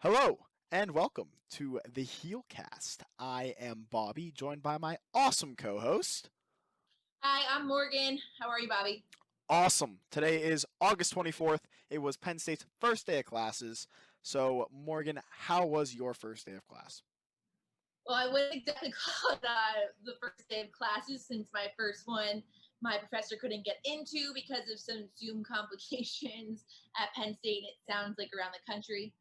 Hello and welcome to the HEALcast. I am Bobby, joined by my awesome co-host. Hi, I'm Morgan. How are you, Bobby? Awesome. Today is August 24th. It was Penn State's first day of classes. So, Morgan, how was your first day of class? Well, I wouldn't exactly call it the first day of classes since my first one, my professor couldn't get into because of some Zoom complications at Penn State. It sounds like around the country.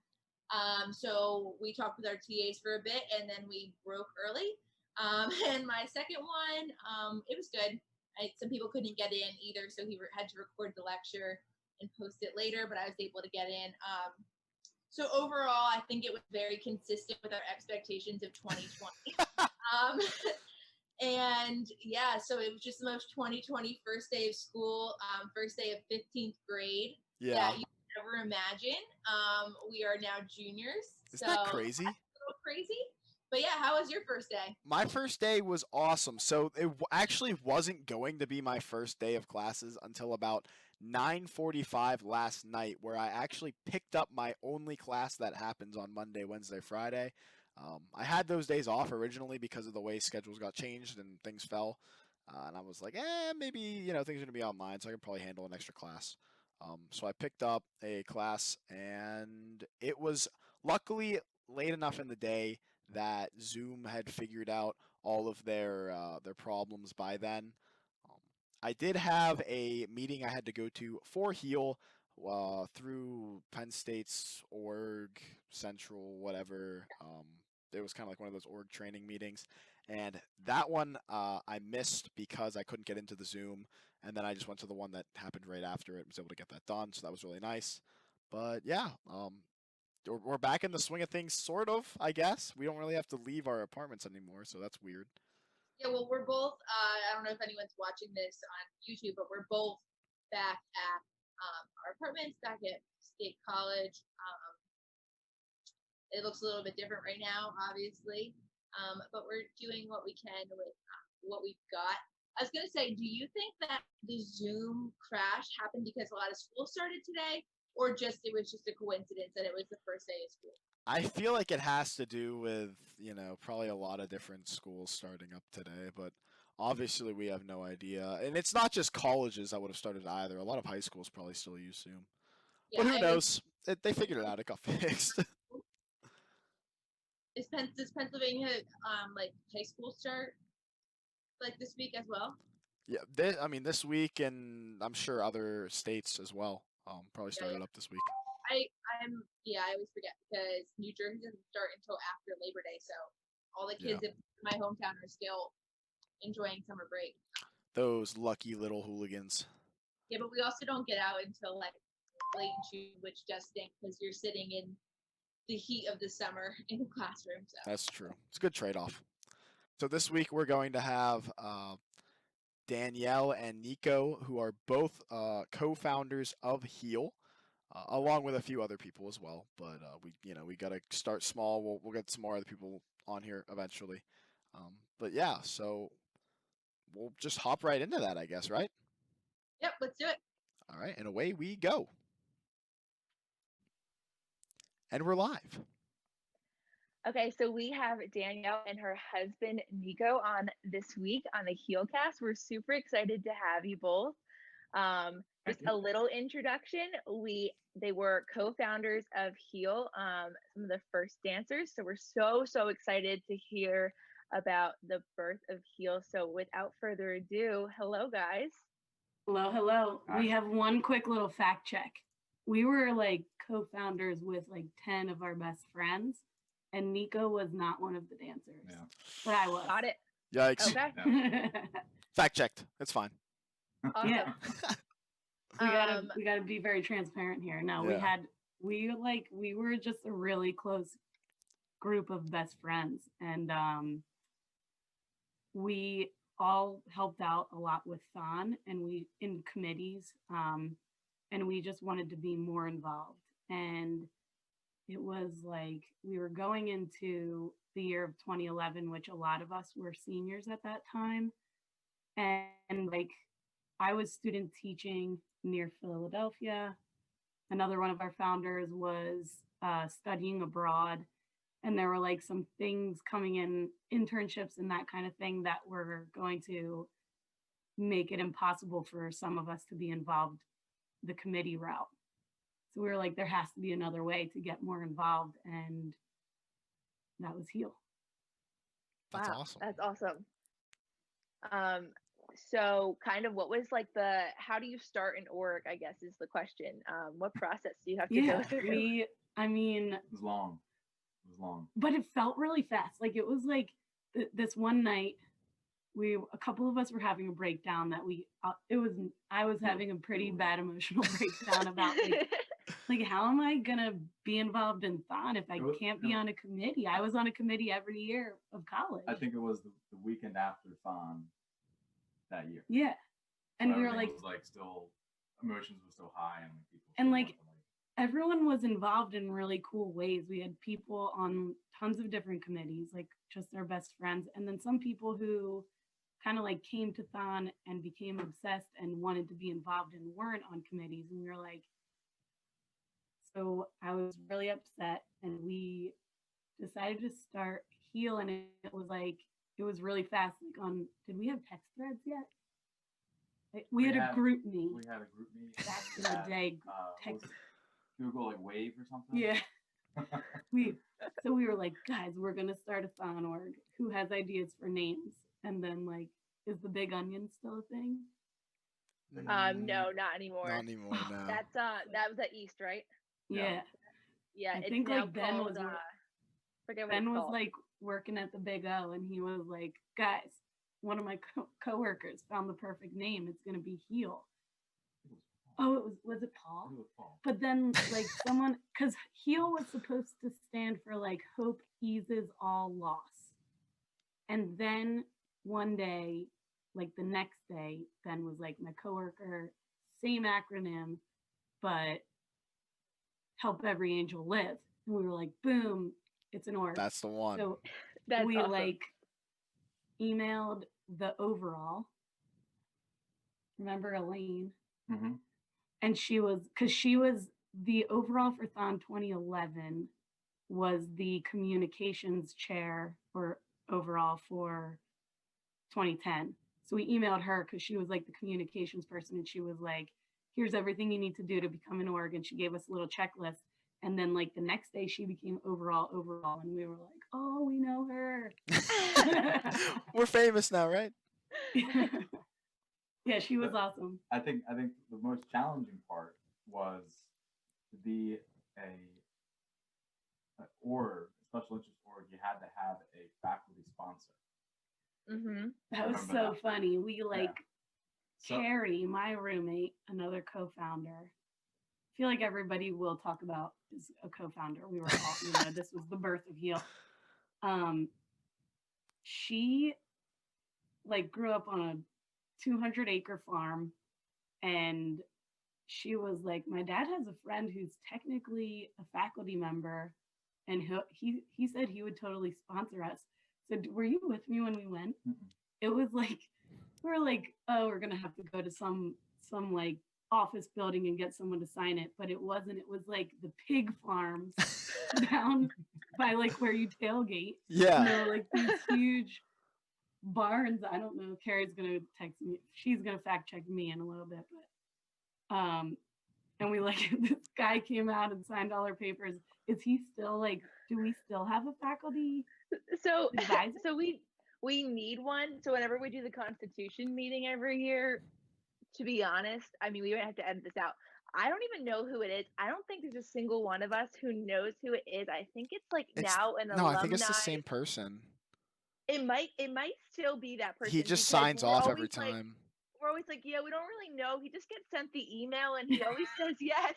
So we talked with our TAs for a bit, and then we broke early. And my second one, it was good. Some people couldn't get in either, so he had to record the lecture and post it later, but I was able to get in. So overall, I think it was very consistent with our expectations of 2020. Um, and yeah, so it was just the most 2020 first day of school, first day of 15th grade Yeah. that you could ever imagine. We are now juniors, Isn't so that that's crazy? a little crazy. But yeah, how was your first day? My first day was awesome. So it actually wasn't going to be my first day of classes until about 9:45 last night, where I actually picked up my only class that happens on Monday, Wednesday, Friday. I had those days off originally because of the way schedules got changed and things fell, and I was like, maybe things are gonna be online, so I can probably handle an extra class. So I picked up a class, and it was luckily late enough in the day that Zoom had figured out all of their problems by then. Um, I did have a meeting I had to go to for Heal through Penn State's org central whatever. It was kind of like one of those org training meetings, and that one I missed because I couldn't get into the Zoom, and then I just went to the one that happened right after it. Was able to get that done, so that was really nice. But yeah, we're back in the swing of things, sort of, I guess. We don't really have to leave our apartments anymore, so that's weird. Yeah, well, we're both. I don't know if anyone's watching this on YouTube, but we're both back at our apartments, back at State College. It looks a little bit different right now, obviously, but we're doing what we can with what we've got. I was gonna say, do you think that the Zoom crash happened because a lot of school started today, or just it was just a coincidence that it was the first day of school? I feel like it has to do with, probably a lot of different schools starting up today, but obviously we have no idea. And it's not just colleges that would have started either. A lot of high schools probably still use Zoom. Yeah, But who I would. knows? They figured it out. It got fixed. Does Pennsylvania like high school start like this week as well? Yeah, I mean, this week, and I'm sure other states as well. Probably Yeah, started yeah. up this week. I always forget because New Jersey doesn't start until after Labor Day, so all the Yeah. kids in my hometown are still enjoying summer break. Those lucky little hooligans. Yeah, but we also don't get out until like late June, which just stinks because you're sitting in the heat of the summer in the classroom. So That's true. It's a good trade off. So this week we're going to have Danielle and Nico, who are both co-founders of Heal, along with a few other people as well. But we got to start small. We'll get some more other people on here eventually. But yeah, so we'll just hop right into that, I guess, right? yep, let's do it. All right, and away we go. And we're live. Okay, so we have Danielle and her husband Nico on this week on the HEALcast. We're super excited to have you both. Just a little introduction. They were co-founders of HEAL, some of the first dancers. So we're so excited to hear about the birth of HEAL. So without further ado, hello guys. Hello, hello. We have one quick little fact check. We were like co-founders with like 10 of our best friends, and Nico was not one of the dancers. Yeah. But I was. Got it. Yikes. Okay. Fact checked. It's fine. Awesome. Yeah. We gotta be very transparent here. No, Yeah. we were just a really close group of best friends, and we all helped out a lot with Thon and we in committees, and we just wanted to be more involved. And it was like we were going into the year of 2011, which a lot of us were seniors at that time. And like I was student teaching near Philadelphia. Another one of our founders was studying abroad, and there were like some things coming in, internships and that kind of thing, that were going to make it impossible for some of us to be involved the committee route. So we were like, there has to be another way to get more involved, and that was HEAL. That's Wow, awesome. That's awesome. So kind of what was like how do you start an org, I guess is the question. What process do you have to go through? I mean, It was long. But it felt really fast. Like it was like this one night, a couple of us were having a breakdown that I was having a pretty bad emotional breakdown about like how am I gonna be involved in Thon if I can't be on a committee? I was on a committee every year of college. I think it was the weekend after Thon that year. Yeah. And so we were like, was like still, emotions were still high, and people and like everyone was involved in really cool ways. We had people on tons of different committees, like just their best friends, and then some people who kind of like came to Thon and became obsessed and wanted to be involved and weren't on committees. And we were like, so I was really upset, and we decided to start HEAL, and it was really fast. Like did we have text threads yet? We had a group meet. We had a group meet back in the day. Google like Wave or something. Yeah. So we were like, guys, we're gonna start a Thon org. Who has ideas for names? And then like, is the Big Onion still a thing? No, not anymore. Not anymore. No. That's that was at East, right? Yeah. Yeah. I think like Ben was Ben was like working at the Big O, and he was like, guys, one of my coworkers found the perfect name. It's gonna be HEAL. Oh, was it Paul? It was Paul. But then like someone, because HEAL was supposed to stand for like hope eases all loss. And then one day, like the next day, Ben was like, my coworker, same acronym, but help every angel live. And we were like, boom, it's an org. That's the one. So we awesome. Like emailed the overall. Remember Elaine? Mm-hmm. And she was the overall for Thon 2011 was the communications chair or overall for 2010. So we emailed her because she was like the communications person, and she was like, here's everything you need to do to become an org. And she gave us a little checklist. And then like the next day she became overall. And we were like, oh, we know her. We're famous now, right? Yeah, she was awesome. I think the most challenging part was to be a special interest org. You had to have a faculty sponsor. Mm-hmm. That was so funny. We Carrie, my roommate, another co-founder. I feel like everybody will talk about is a co-founder. We were all, this was the birth of HEAL. She like grew up on a 200-acre farm, and she was like, my dad has a friend who's technically a faculty member, and he said he would totally sponsor us. So were you with me when we went? Mm-mm. It was like, we're like, oh, we're gonna have to go to some like office building and get someone to sign it, but it wasn't. It was like the pig farms down by like where you tailgate. Yeah. And there were like these huge barns. I don't know. Carrie's gonna text me. She's gonna fact check me in a little bit, but and we like this guy came out and signed all our papers. Is he still like? Do we still have a faculty? So advisor? So we need one. So whenever we do the Constitution meeting every year, to be honest, I mean, we would have to edit this out. I don't even know who it is. I don't think there's a single one of us who knows who it is. I think it's like now an alumni. No, I think it's the same person. It might still be that person. He just signs off every time. We're always like, yeah, we don't really know. He just gets sent the email and he always says yes.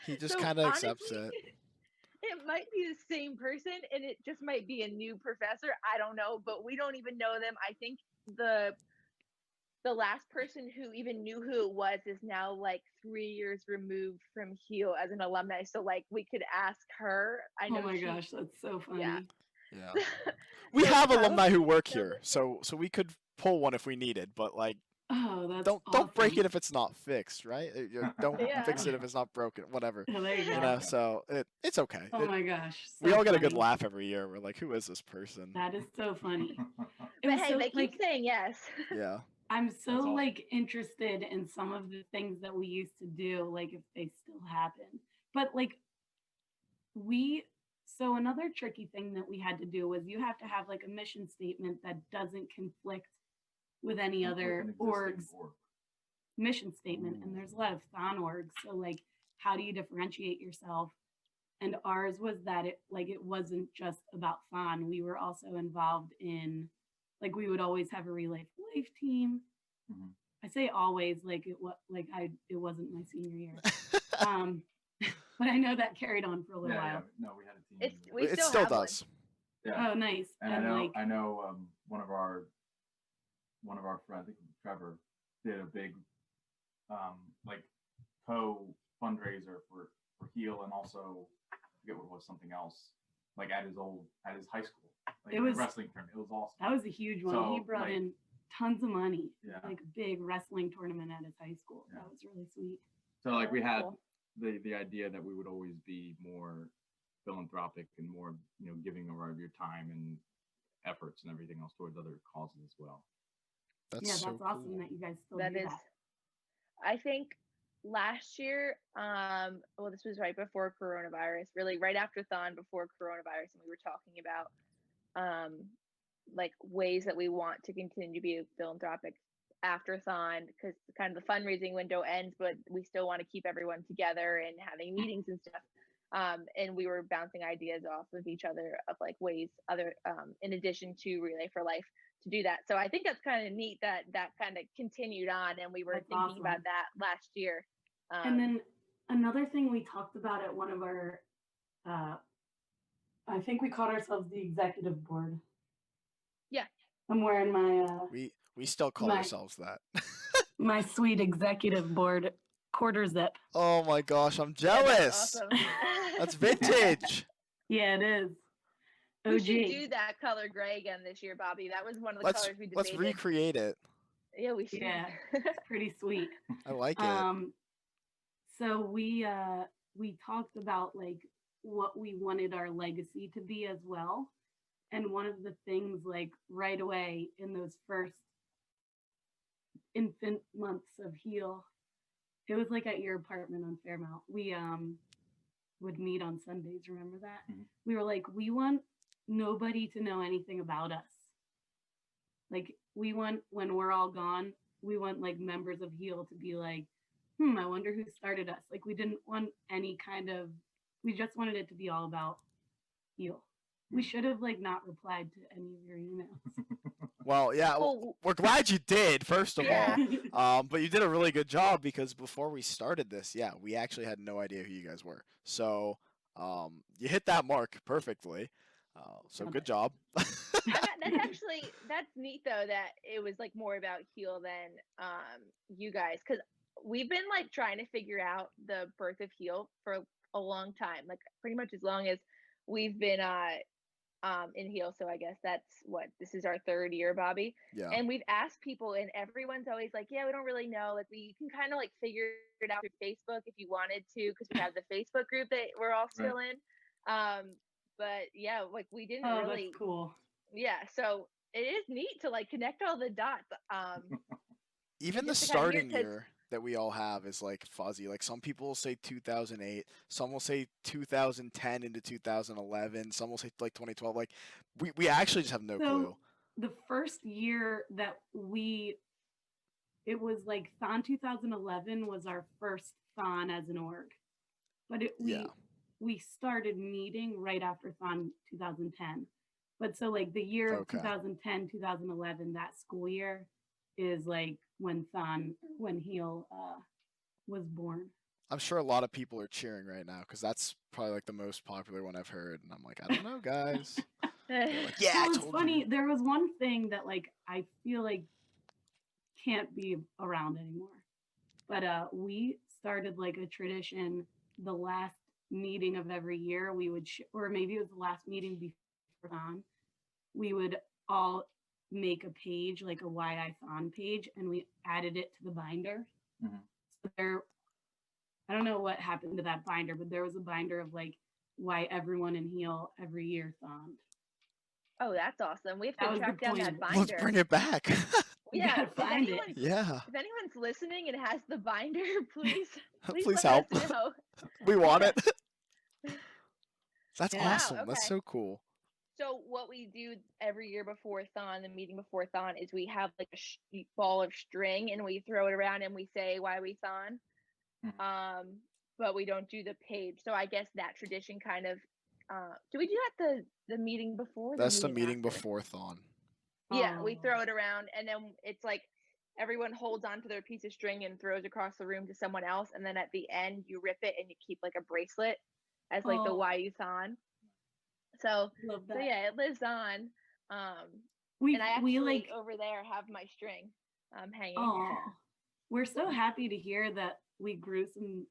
He just kind of accepts it. It might be the same person, and it just might be a new professor. I don't know, but we don't even know them. I think the last person who even knew who it was is now like 3 years removed from HEAL as an alumni. So like we could ask her. I know. Oh my gosh, that's so funny. Yeah. We have alumni who work here, so we could pull one if we needed. But like, Oh, that's Don't break awesome. it if it's not fixed, right? Don't Yeah. fix it if it's not broken, whatever. Oh, there you You go. know, so it's okay. Oh my gosh. We So all get a good funny. laugh every year. We're like, who is this person? That is so funny. It But was hey, so they keep like saying yes. Yeah. I'm so That's awesome. like interested in some of the things that we used to do, like if they still happen. But like so another tricky thing that we had to do was you have to have like a mission statement that doesn't conflict with any With other an existing org's org. mission statement. And there's a lot of thon orgs. So like how do you differentiate yourself? And ours was that it wasn't just about thon. We were also involved in like we would always have a Relay for Life team. Mhm. I say always like it wasn't my senior year. But I know that carried on for a little while. No, we had a team. It's that- we It still still have one. does. yeah. Oh, nice. And And I know one of our friends, I think Trevor, did a big like fundraiser for Heal, and also I forget what it was, something else, like at his high school. Like It a was- wrestling tournament. It was awesome. that was a huge one. He So, brought like- in tons of money, Yeah. like a big wrestling tournament at his high school. Yeah. That was really sweet. So like we had Cool. the idea that we would always be more philanthropic and more, giving of your time and efforts and everything else towards other causes as well. That's Yeah, so that's awesome cool. that you guys still That do is, that. I think last year, well, this was right before coronavirus, really right after Thon, before coronavirus, and we were talking about like ways that we want to continue to be philanthropic after Thon, because kind of the fundraising window ends, but we still want to keep everyone together and having meetings and stuff. And we were bouncing ideas off of each other of like ways in addition to Relay for Life to do that. So I think that's kind of neat that kind of continued on, and we were That's thinking about awesome. that last year. And then another thing we talked about at one of our, I think we called ourselves the executive board. Yeah. I'm wearing my We still call My- ourselves that. my sweet executive board quarter zip. Oh my gosh, I'm Yeah, jealous. that's awesome. That's vintage. Yeah, it is. We OG. should do that color gray again this year, Bobby. That was one of the Let's colors we debated. let's recreate it. Yeah, we should. Yeah. Pretty sweet. I like it. So we talked about like what we wanted our legacy to be as well. And one of the things like right away in those first infant months of Heal, it was like at your apartment on Fairmount. We would meet on Sundays, remember that? Mhm. We were like, we want nobody to know anything about us. Like we want, when we're all gone, we want like members of Heal to be like, I wonder who started us. Like we didn't want any kind of, we just wanted it to be all about Heal. We should have like not replied to any of your emails. Well, yeah, Well, we're glad you did, first of Yeah. all. But you did a really good job, because before we started this, yeah, we actually had no idea who you guys were. So you hit that mark perfectly. So good job. that's neat though, that it was like more about Heal than you guys, because we've been like trying to figure out the birth of Heal for a long time, like pretty much as long as we've been in Heal. So I guess this is our third year, Bobby. Yeah. And we've asked people, and everyone's always like, yeah, we don't really know. Like you can kind of like figure it out through Facebook if you wanted to, because we have the Facebook group that we're all still in. But yeah, like we didn't really. That's cool. Yeah, so it is neat to like connect all the dots. Even the just to kinda hear, starting 'cause- year that we all have is like fuzzy. Like some people will say 2008, some will say 2010 into 2011, some will say like 2012. Like we actually just have no clue. The first year that it was like Thon 2011 was our first Thon as an org, but we started meeting right after Thon 2010. But so like the year of 2010, 2011, that school year is like when Heal was born. I'm sure a lot of people are cheering right now, because that's probably like the most popular one I've heard, and I'm like, I don't know, guys. They're like, yeah, Well, I it's told funny. you. There was one thing that like I feel like can't be around anymore. But we started like a tradition. The last meeting of every year, we would, or maybe it was the last meeting before on, we would all make a page, like a Why I Thon page, and we added it to the binder. Mhm. So there, I don't know what happened to that binder, but there was a binder of like why everyone in Heal every year thoned. Oh, that's awesome. We have That to was the track down that point. Let's binder. bring it back. We Yeah, gotta if find it. anyone, Yeah. if anyone's listening and has the binder, please, Please let help. us know. We want Yeah. it. That's Yeah. Wow, awesome. That's okay. so cool. So what we do every year before Thon, the meeting before Thon, is we have like a ball of string and we throw it around and we say why we Thon. But we don't do the page. So I guess that tradition kind of. Do we do that the meeting before? Or That's the meeting meeting after? before Thon. Yeah, we Oh. throw it around and then it's like everyone holds onto their piece of string and throws across the room to someone else, and then at the end you rip it and you keep like a bracelet as like the Oh. why you Thon. So Love that. so yeah, it lives on. And We I actually like over there have my string hanging. oh, we're so happy to hear that we grew some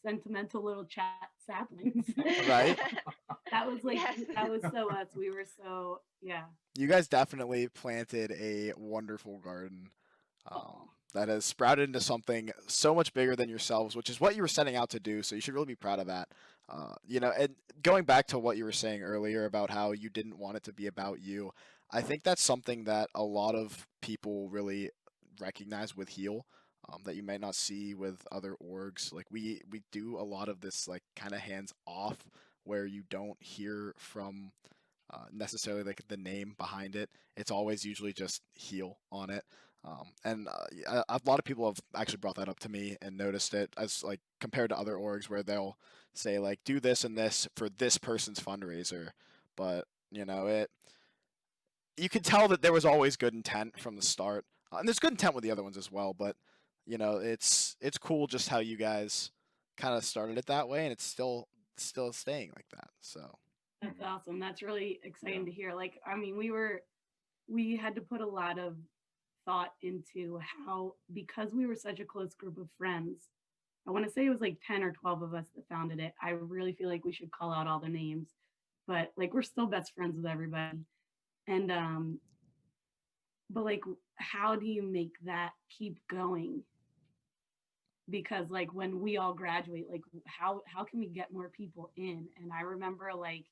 sentimental little chat saplings. Right? That was like Yes. that was so us. We were so yeah. You guys definitely planted a wonderful garden Aw. that has sprouted into something so much bigger than yourselves, which is what you were setting out to do. So you should really be proud of that. And going back to what you were saying earlier about how you didn't want it to be about you, I think that's something that a lot of people really recognize with Heal. That you might not see with other orgs. Like we do a lot of this like kind of hands off, where you don't hear from necessarily like the name behind it. It's always usually just Heal on it. A lot of people have actually brought that up to me and noticed it as like compared to other orgs where they'll say like do this and this for this person's fundraiser, but you could tell that there was always good intent from the start, and there's good intent with the other ones as well. But it's cool just how you guys kind of started it that way, and it's still staying like that. So That's awesome. That's really exciting to hear. Like, I mean, we had to put a lot of thought into how, because we were such a close group of friends, I want to say it was like 10 or 12 of us that founded it. I really feel like we should call out all the names, but like we're still best friends with everybody. And but like how do you make that keep going? Because like when we all graduate, like how can we get more people in? And I remember like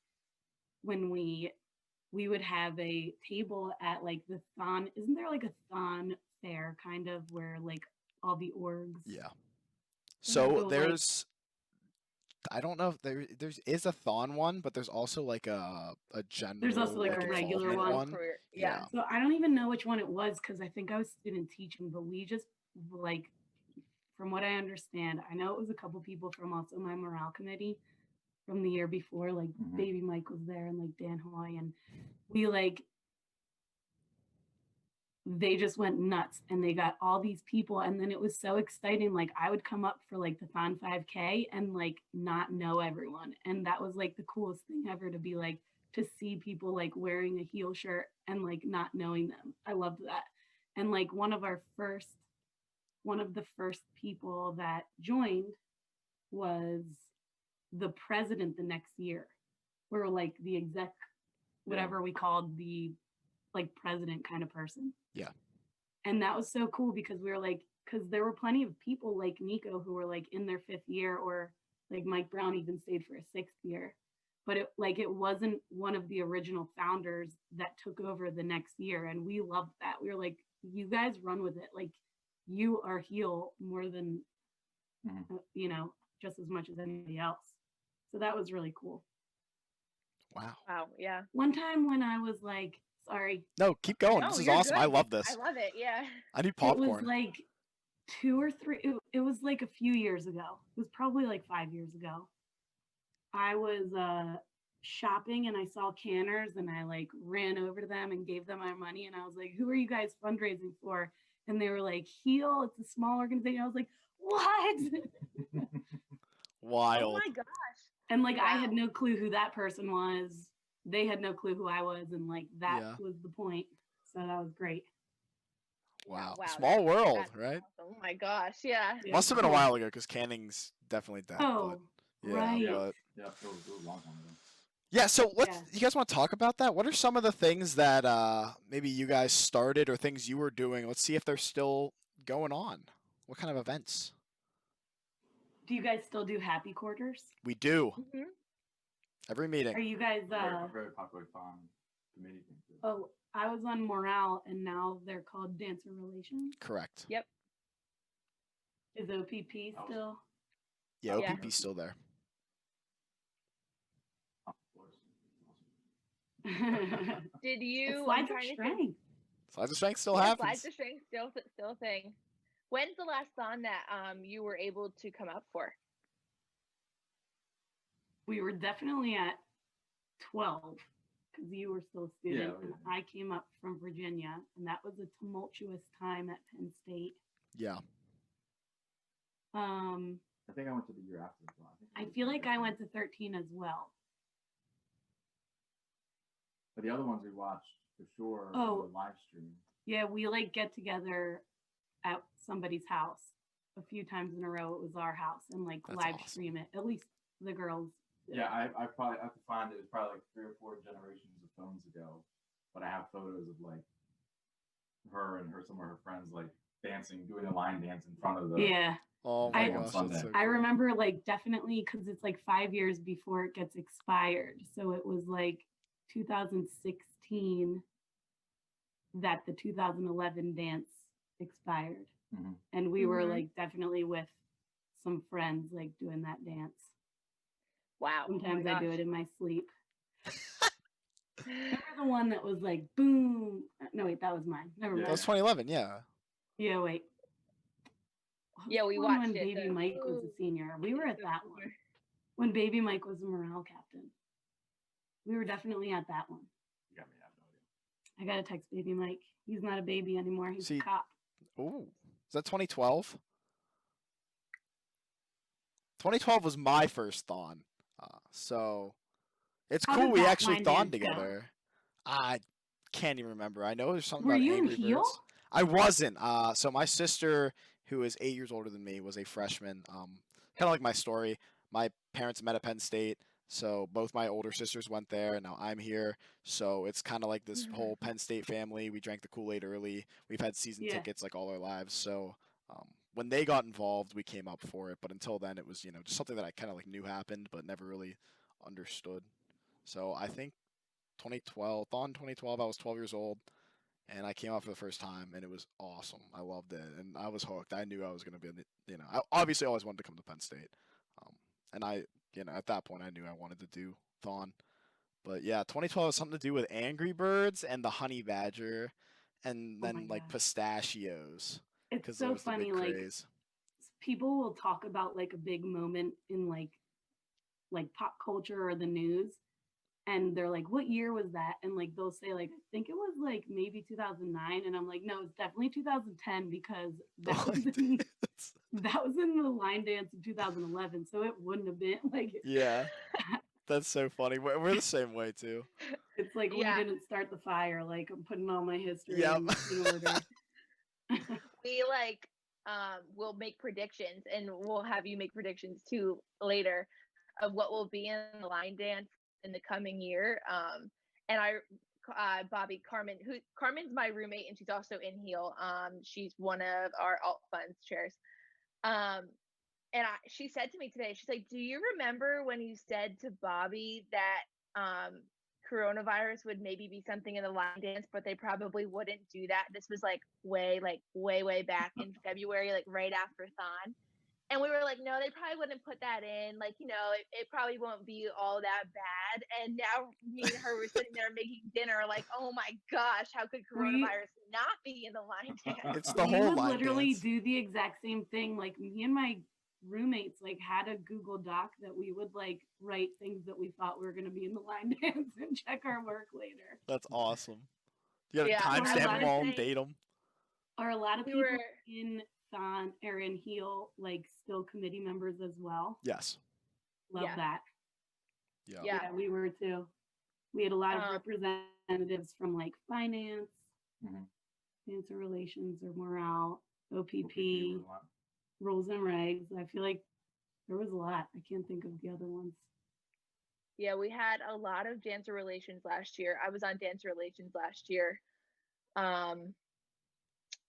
when we would have a table at like the Thon, isn't there like a Thon fair kind of where like all the orgs? yeah. So, So like- there's I don't know if there's is a Thon one, but there's also like a general There's also, like, a regular involvement one. Yeah. So I don't even know which one it was because I think I was student teaching, but we just like, from what I understand, I know it was a couple people from also my morale committee from the year before, like Mhm. Baby Mike was there and like Dan Hoy, and we like they just went nuts and they got all these people, and then it was so exciting. Like I would come up for like the Thon 5K and like not know everyone, and that was like the coolest thing ever to be like to see people like wearing a Heal shirt and like not knowing them. I loved that. And like one of the first people that joined was the president the next year, or like the exec, whatever we called the like president kind of person. Yeah. And that was so cool because we were like, because there were plenty of people like Nico who were like in their 5th year, or like Mike Brown even stayed for a 6th year. But it wasn't one of the original founders that took over the next year. And we loved that. We were like, you guys run with it. Like you are Heal more than, just as much as anybody else. So that was really cool. Wow. Wow. Yeah. One time when I was like, sorry. No, keep going. No, This is you're awesome. I good. love this. I love it. Yeah. I need It popcorn. was like 2 or 3. It was like a few years ago. It was probably like 5 years ago. I was shopping and I saw canners and I like ran over to them and gave them my money, and I was like, who are you guys fundraising for? And they were like, Heal, it's a small organization. I was like, what? Wild. Oh my gosh. And like I had Wow. no clue who that person was. They had no clue who I was, and like that Yeah. was the point. So that was great. Wow. Wow, Small world, that's right? awesome. Oh my gosh. Yeah. Yeah, Must have been a cool. while ago because Canning's definitely dead. Oh, but, yeah, right. but Yeah, it was a long time ago. Yeah, so Yeah. you guys want to talk about that? What are some of the things that maybe you guys started or things you were doing? Let's see if they're still going on. What kind of events? Do you guys still do happy quarters? We do Mhm. every Are meeting. you guys Very popular fun committee thing too. oh, I was on morale and now they're called dancer relations. Correct. Yep. Is OPP That was- still? Yeah, Yeah. OPP's still there. Of course. Did you? It's I'm slides of trying to think. strength. Slides of Strength still Yeah, happens. Slides of Strength still a thing. When's the last thon that you were able to come up for? We were definitely at 12 because you were still a student, Yeah, and I came up from Virginia, and that was a tumultuous time at Penn State. Yeah. I think I went to the year after. So I feel like I went to 13 as well. But the other ones we watched for sure Oh. on the live stream. Yeah, we like get together at somebody's house a few times in a row. It was our house and like That's live awesome. stream it. At least the girls. did. Yeah, I probably have to find it was probably like 3 or 4 generations of phones ago. But I have photos of like her and some of her friends like dancing, doing a line dance in front of the Yeah. Oh I- my gosh, Sunday. that's so I cool. remember like definitely because it's like 5 years before it gets expired. So it was like 2016 that the 2011 dance expired. Mhm. And we were Mhm. like definitely with some friends like doing that dance. Wow. Sometimes oh my I do gosh. it in my sleep. Remember the one that was like boom? No, wait, that was mine. Never Yeah. That mind. was 2011. Yeah. Yeah, wait. What was Yeah, the we one watched when it, Baby the- Mike was a senior. We were at that one. When Baby Mike was a morale captain. We were definitely at that one. You got me, I have no idea. I gotta text Baby Mike. He's not a baby anymore. He's See- a cop. Ooh. Is that 2012? 2012 was my first thon. So it's How cool did we that actually line thon dance go? together. I can't even remember. I know there's something Were about you in Angry heel? Birds. I wasn't. So my sister, who is 8 years older than me, was a freshman. Kind of like my story. My parents met at Penn State, so both my older sisters went there. Now I'm here, so it's kind of like this whole Penn State family. We drank the Kool-Aid early. We've had season Yeah. tickets like all our lives. So when they got involved, we came up for it. But until then, it was just something that I kind of like knew happened, but never really understood. So I think 2012, Thon 2012, I was 12 years old, and I came out for the first time, and it was awesome. I loved it, and I was hooked. I knew I was going to be, I obviously always wanted to come to Penn State, and I, at that point, I knew I wanted to do Thon. But yeah, 2012 has something to do with Angry Birds and the Honey Badger, and Oh then my like gosh. pistachios, It's because so there was the funny. big Like craze. people will talk about like a big moment in like pop culture or the news, and they're like, "What year was that?" And like they'll say like, "I think it was like maybe 2009," and I'm like, "No, it's definitely 2010 because that was in, that was in the line dance in 2011, so it wouldn't have been like." Yeah, that's so funny. We're the same way too. It's like Yeah. we didn't start the fire. Like I'm putting all my history Yep. in order. We like will make predictions, and we'll have you make predictions too later of what will be in the line dance in the coming year. And Bobby Carmen's my roommate, and she's also in heel. She's one of our alt funds chairs. And she said to me today, she's like, "Do you remember when you said to Bobby that coronavirus would maybe be something in the line dance, but they probably wouldn't do that?" This was like way back in February, like right after Thon. And we were like, "No, they probably wouldn't put that in. Like, it probably won't be all that bad." And now me and her were sitting there making dinner, like, "Oh my gosh, how could coronavirus not be in the line dance?" It's the We whole would line literally dance. do the exact same thing. Like me and my roommates like had a Google Doc that we would like write things that we thought were going to be in the line dance and check our work later. That's awesome. You gotta Yeah, I timestamp wanna them all and say- date them. Are a lot of We people were in Thon or in Heel like still committee members as well? Yes. Love Yeah. that. Yeah. Yeah. We were too. We had a lot of Um, representatives from like finance, Mhm. dancer relations or morale, OPP OPP, was a lot. rules and regs. I feel like there was a lot. I can't think of the other ones. Yeah, we had a lot of dancer relations last year. I was on dancer relations last year. Um,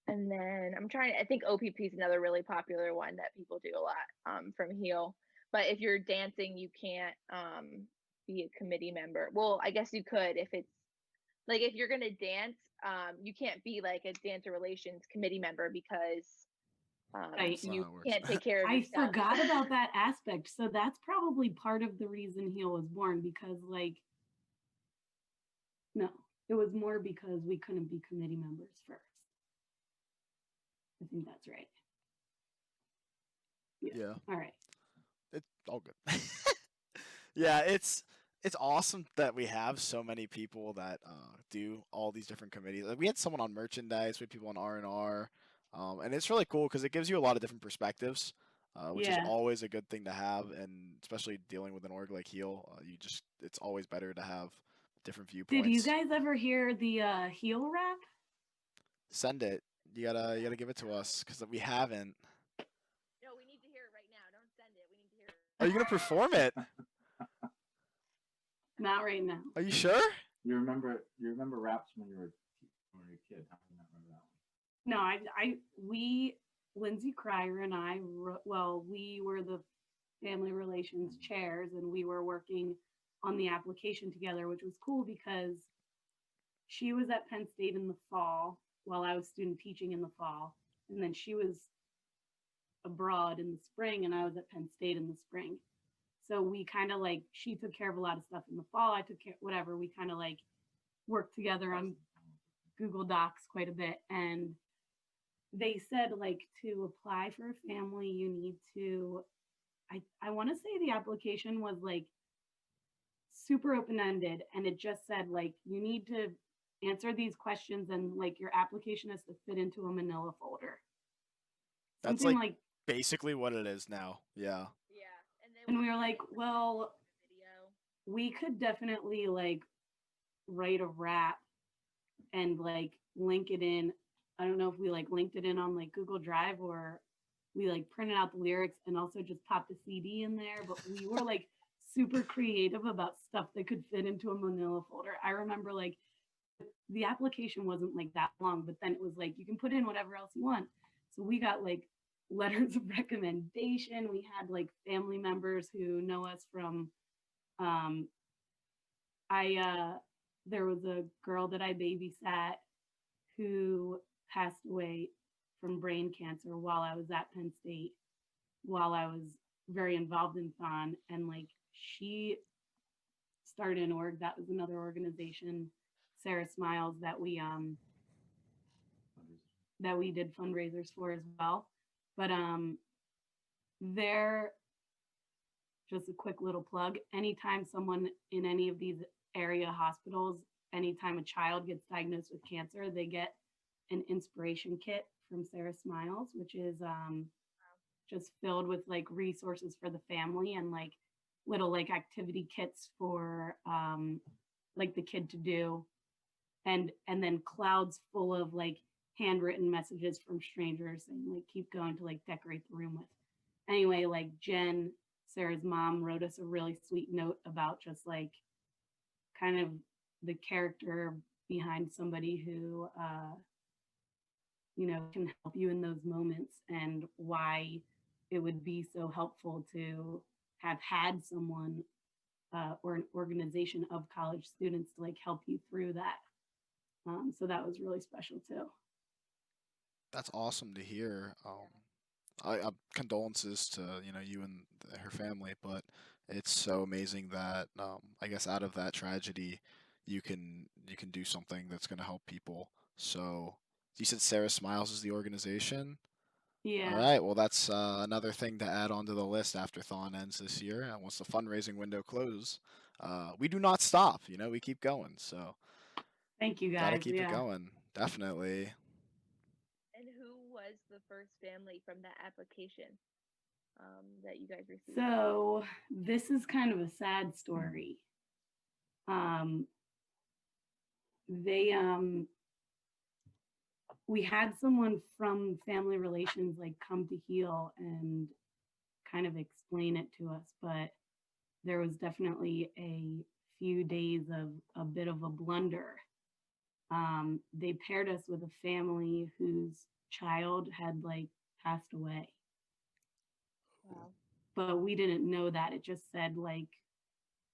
and then I think OPP is another really popular one that people do a lot from Heal. But if you're dancing, you can't be a committee member. Well, I guess you could if it's like if you're gonna dance, you can't be like a dancer relations committee member because Right. That's not you how it works. can't take care of your I stuff. forgot about that aspect. So that's probably part of the reason Heal was born, because like no, it was more because we couldn't be committee members first. I think that's right. Yeah, All right. it's all good. Yeah, it's awesome that we have so many people that do all these different committees. Like we had someone on merchandise, we had people on R&R, and it's really cool because it gives you a lot of different perspectives, which is Yeah. always a good thing to have, and especially dealing with an org like Heal, it's always better to have different Did you viewpoints. guys ever hear the Heal rap? Send it. You gotta give it to us because we haven't. No, we need to hear it right now. Don't send it. We need to hear it. Are you gonna perform it? Not right now. Are you sure? You remember raps when you were a kid? How can you not remember that one? No, we, Lindsay Cryer and I, we were the family relations chairs, and we were working on the application together, which was cool because she was at Penn State in the fall while I was student teaching in the fall. And then she was abroad in the spring, and I was at Penn State in the spring. So we kind of like, she took care of a lot of stuff in the fall. I took care, whatever. We kind of like worked together on Google Docs quite a bit. And they said like to apply for a family, you need to, I want to say the application was like super open-ended, and it just said like you need to answer these questions and like your application has to fit into a manila folder. That's Something like like, basically what it is now. Yeah. Yeah, and we were like, edit well, the video. we could definitely like write a rap and like link it in. I don't know if we like linked it in on like Google Drive, or we like printed out the lyrics and also just popped a CD in there. But we were like super creative about stuff that could fit into a manila folder. I remember like the application wasn't like that long, but then it was like you can put in whatever else you want. So we got like letters of recommendation. We had like family members who know us from there was a girl that I babysat who passed away from brain cancer while I was at Penn State, while I was very involved in Thon. And like she started an org that was another organization, Sarah Smiles, that we did fundraisers for as well. But they're just a quick little plug. Anytime someone in any of these area hospitals, anytime a child gets diagnosed with cancer, they get an inspiration kit from Sarah Smiles, which is just filled with like resources for the family and like little like activity kits for like the kid to do, and then clouds full of like handwritten messages from strangers saying like keep going to like decorate the room with. Anyway, like Jen, Sarah's mom, wrote us a really sweet note about just like kind of the character behind somebody who can help you in those moments, and why it would be so helpful to have had someone or an organization of college students to like help you through that. So that was really special too. That's awesome to hear. I condolences to you and her family, but it's so amazing that I guess out of that tragedy, you can do something that's gonna help people. So you said Sarah Smiles is the organization. Yeah. All right, well that's another thing to add onto the list after Thon ends this year, and once the fundraising window closes, we do not stop. We keep going. So Thank you gotta guys. keep it Yeah. going. Definitely. And who was the first family from that application that you guys received? So this is kind of a sad story. They we had someone from family relations like come to Heal and kind of explain it to us, but there was definitely a few days of a bit of a blunder. They paired us with a family whose child had like passed away, Wow. but we didn't know that. It just said like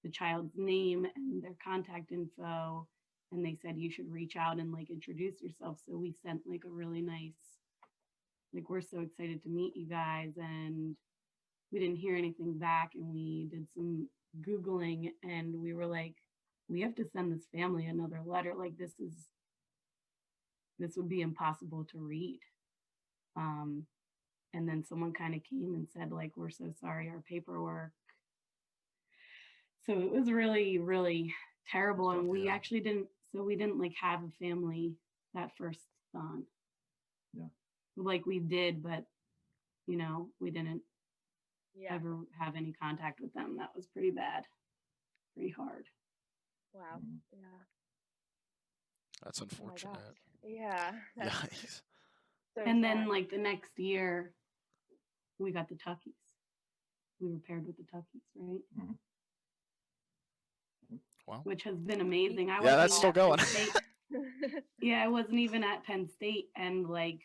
the child's name and their contact info, and they said you should reach out and like introduce yourself. So we sent like a really nice, like, we're so excited to meet you guys, and we didn't hear anything back, and we did some Googling, and we were like, we have to send this family another letter. Like, this would be impossible to read. And then someone kind of came and said, like, we're so sorry, our paperwork. So it was really, really terrible. And we Yeah. actually didn't like have a family that first on. Yeah. Like we did, but we didn't Yeah. ever have any contact with them. That was pretty bad, pretty hard. Wow. Mhm. Yeah. That's Oh my unfortunate. gosh. Yeah. That's Yikes. so And then sad. like the next year, we got the Tuckies. We were paired with the Tuckies, right? Mhm. Wow. Which has been amazing. I Yeah, wasn't that's even still at Penn going. State. Yeah, I wasn't even at Penn State, and like,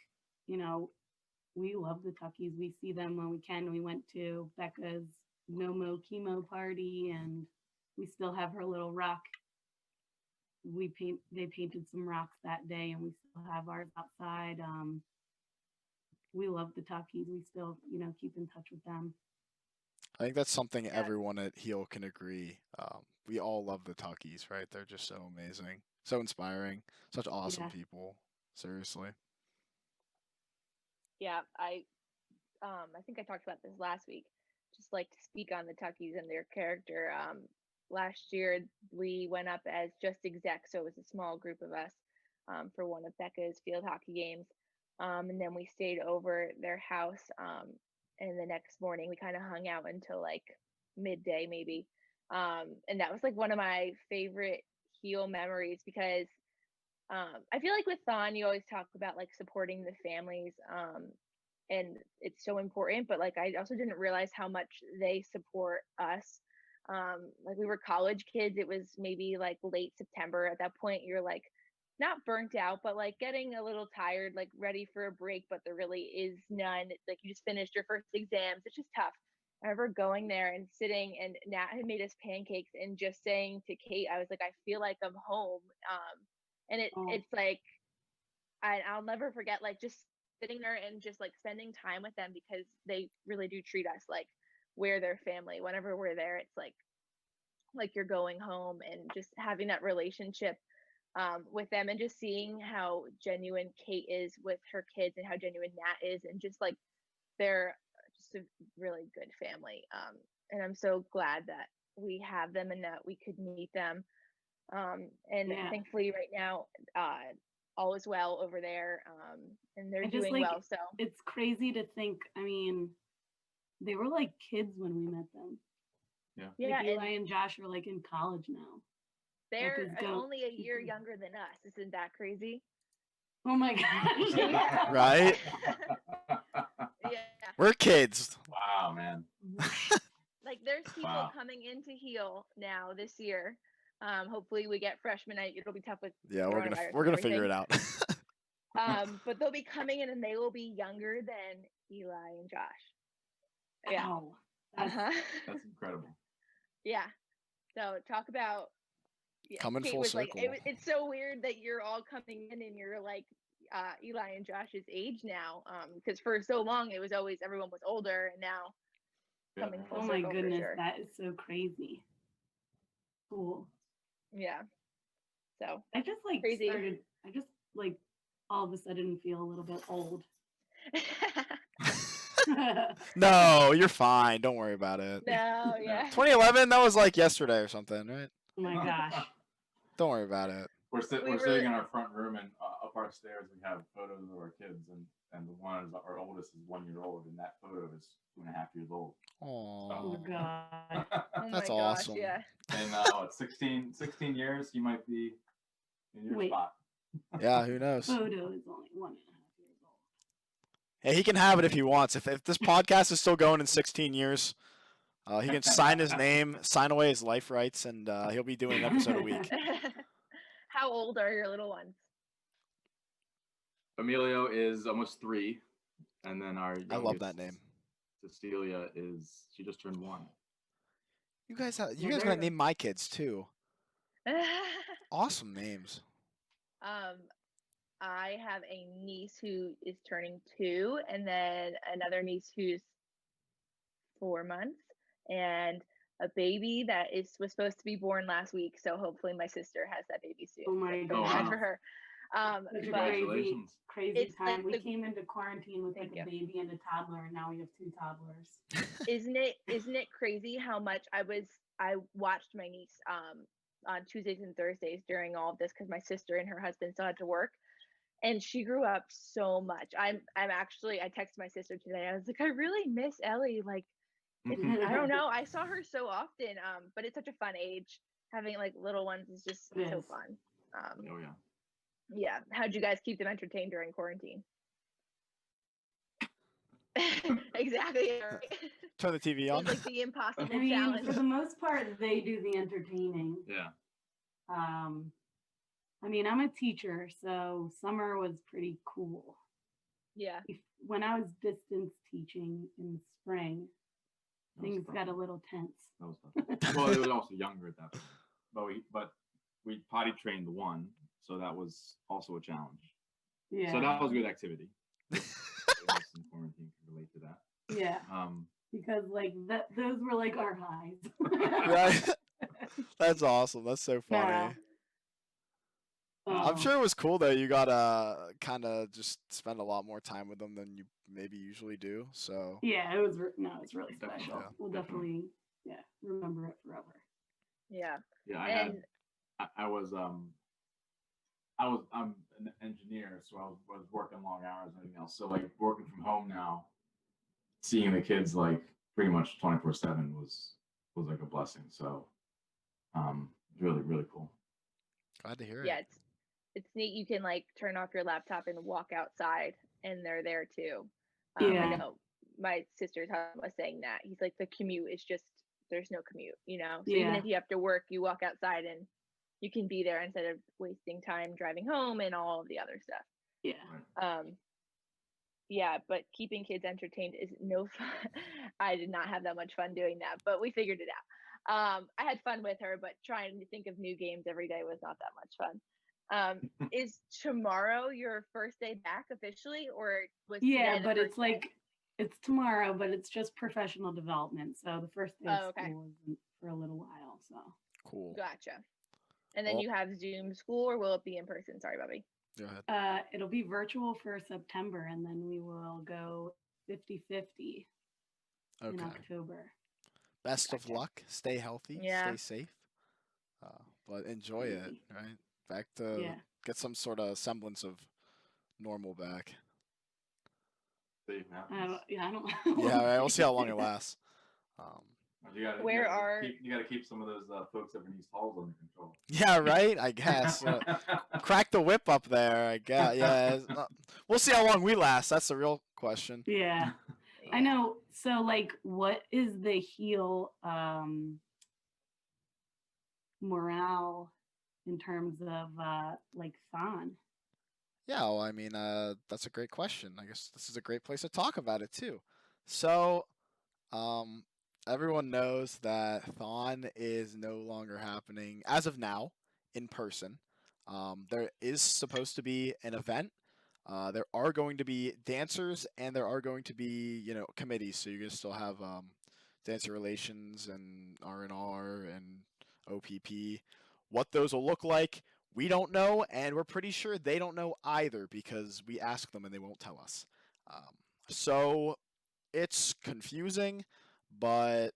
we love the Tuckies. We see them when we can. We went to Becca's No Mo chemo party, and we still have her little rock. They painted some rocks that day, and we still have ours outside. We love the Tuckies. We still, keep in touch with them. I think that's something Yeah. everyone at Heal can agree. We all love the Tuckies, right? They're just so amazing, so inspiring, such awesome Yeah. people. Seriously. Yeah, I think I talked about this last week. Just like to speak on the Tuckies and their character. Last year we went up as just execs, so it was a small group of us for one of Becca's field hockey games. And then we stayed over their house. And the next morning we kind of hung out until like midday maybe. And that was like one of my favorite Heal memories because I feel like with Thon, you always talk about like supporting the families, and it's so important. But like, I also didn't realize how much they support us. Like we were college kids. It was maybe like late September. At that point, you're like not burnt out, but like getting a little tired, like ready for a break. But there really is none. It's like you just finished your first exams. It's just tough. I remember going there and sitting, and Nat had made us pancakes, and just saying to Kate, I was like, I feel like I'm home. And Oh. it's like I'll never forget like just sitting there and just like spending time with them because they really do treat us like we're their family. Whenever we're there, it's like you're going home, and just having that relationship with them, and just seeing how genuine Kate is with her kids and how genuine Nat is, and just like they're just a really good family. And I'm so glad that we have them and that we could meet them. And Yeah. thankfully right now, all is well over there, and they're I just doing like, well. So it's crazy to think, I mean, they were like kids when we met them. Yeah. yeah, Like and Eli and Josh are like in college now. they're Becca's only a year younger than us. Isn't that crazy? Oh my gosh. Yeah. Right? Yeah, We're kids. Wow, man. like there's people Wow. coming into Heal now this year. Hopefully we get freshmen. It'll be tough with Yeah, coronavirus we're and gonna figure everything. it out. But they'll be coming in, and they will be younger than Eli and Josh. Yeah. Wow. That's, Uh-huh. That's incredible. Yeah. So talk about Coming Kate full was like, circle. it's so weird that you're all coming in and you're like Eli and Josh's age now. Because for so long it was always everyone was older, and now coming full oh my circle goodness, for sure. that is so crazy. Cool. Yeah. So I just like crazy. I just like all of a sudden feel a little bit old. No, you're fine. Don't worry about it. No, yeah. 2011, that was like yesterday or something, right? Oh my gosh. Don't worry about it. We're We sitting in our front room, and up our stairs we have photos of our kids, and the one is our oldest is 1 year old, and that photo is 2.5 years old. Oh Aww. god. Oh That's my awesome. gosh, yeah. And 16 years, you might be in your Wait. spot. Yeah, who knows? Photo is only 1.5 years old. Hey, he can have it if he wants. If this podcast is still going in 16 years, He can sign his name, sign away his life rights, and he'll be doing an episode a week. How old are your little ones? Emilio is almost 3, and then our youngest, I love that name. Cecilia she just turned 1. You guys Yeah, gotta they're- name my kids too. Awesome names. I have a niece who is turning 2, and then another niece who's 4 months, and a baby that was supposed to be born last week. So hopefully my sister has that baby soon. Oh my So God. excited for her. Such a Congratulations. crazy It's time. like We the- came into quarantine with like Thank a you. baby and a toddler, and now we have 2 toddlers. Isn't it crazy how much I watched my niece on Tuesdays and Thursdays during all of this because my sister and her husband still had to work, and she grew up so much. I texted my sister today. I was like, I really miss Ellie. Like, I don't know. I saw her so often. But it's such a fun age. Having like little ones is just It so is. fun. Oh yeah. Yeah. How'd you guys keep them entertained during quarantine? Exactly. Right? Turn the TV It on. was like the impossible I mean, challenge. for the most part, they do the entertaining. Yeah. I mean, I'm a teacher, so summer was pretty cool. Yeah. When I was distance teaching in the spring, That was things tough. got a little tense. That was tough. Well, they were also younger at that point. But we potty trained the one, so that was also a challenge. Yeah. So that was good activity. Everyone else in quarantine can relate to that. Yeah. Because like those were like our highs. Right? That's awesome. That's so funny. Yeah. I'm sure it was cool though. You got to kind of just spend a lot more time with them than you maybe usually do. So Yeah, it was it's really Definitely. special. Yeah. We'll definitely remember it forever. Yeah. Yeah, And I'm an engineer, so I was working long hours and everything else. So like working from home now, seeing the kids like pretty much 24/7 was like a blessing. So really, really cool. glad to hear yeah, it. it's neat. You can like turn off your laptop and walk outside, and they're there too. Yeah. I know my sister's husband was saying that he's like the commute is just there's no commute, you know. So even Yeah. if you have to work, you walk outside and you can be there instead of wasting time driving home and all of the other stuff. Yeah. Yeah, but keeping kids entertained is no fun. I did not have that much fun doing that, but we figured it out. I had fun with her, but trying to think of new games every day was not that much fun. Is tomorrow your first day back officially, or was Yeah, today the but first it's like it's tomorrow, but it's just professional development. So the first day of Oh, okay. school isn't for a little while. So Cool. day? Gotcha. And then Well- you have Zoom school, or will it be in person? Sorry, Bobby. Go ahead. it'll be virtual for September, and then we will go 50-50 in Okay. October. Best of Gotcha. luck. Stay healthy. Yeah. Stay safe. But enjoy it. Maybe. Right. Back to Yeah. get some sort of semblance of normal back. Safe happens. I don't. Yeah. Right. We'll see how long it lasts. You gotta keep some of those folks up in East Halls under control. Yeah. Right. I guess. Crack the whip up there. I guess. Yeah. We'll see how long we last. That's the real question. Yeah. I know. So, like, what is the heel morale in terms of like Thon? Yeah, well, I mean, that's a great question. I guess this is a great place to talk about it too. So, everyone knows that Thon is no longer happening as of now in person. There is supposed to be an event. There are going to be dancers, and there are going to be committees. So you're gonna still have dancer relations and R&R and OPP. What those will look like, we don't know, and we're pretty sure they don't know either because we ask them and they won't tell us. So it's confusing, but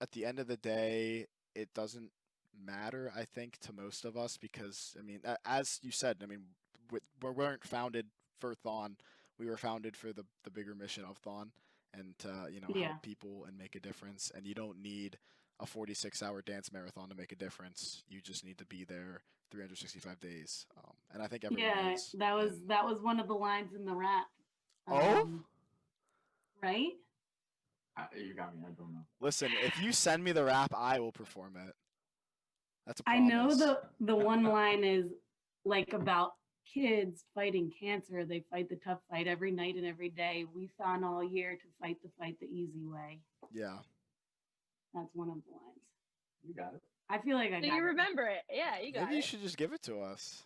at the end of the day, it doesn't matter, I think, to most of us because, I mean, as you said, I mean, we weren't founded for Thon. We were founded for the bigger mission of Thon and to, Yeah. help people and make a difference. And you don't need a 46-hour dance marathon to make a difference. You just need to be there 365 days. And I think everyone Yeah, is. that And- was one of the lines in the rap. Oh? Right? You got me. I don't know. Listen, if you send me the rap, I will perform it. That's a I promise. know the one line is like about kids fighting cancer. They fight the tough fight every night and every day. We fought all year to fight the fight the easy way. Yeah. That's one of the lines. You got it. I feel like I So got you it. remember it. Yeah, you got Maybe you it. should just give it to us.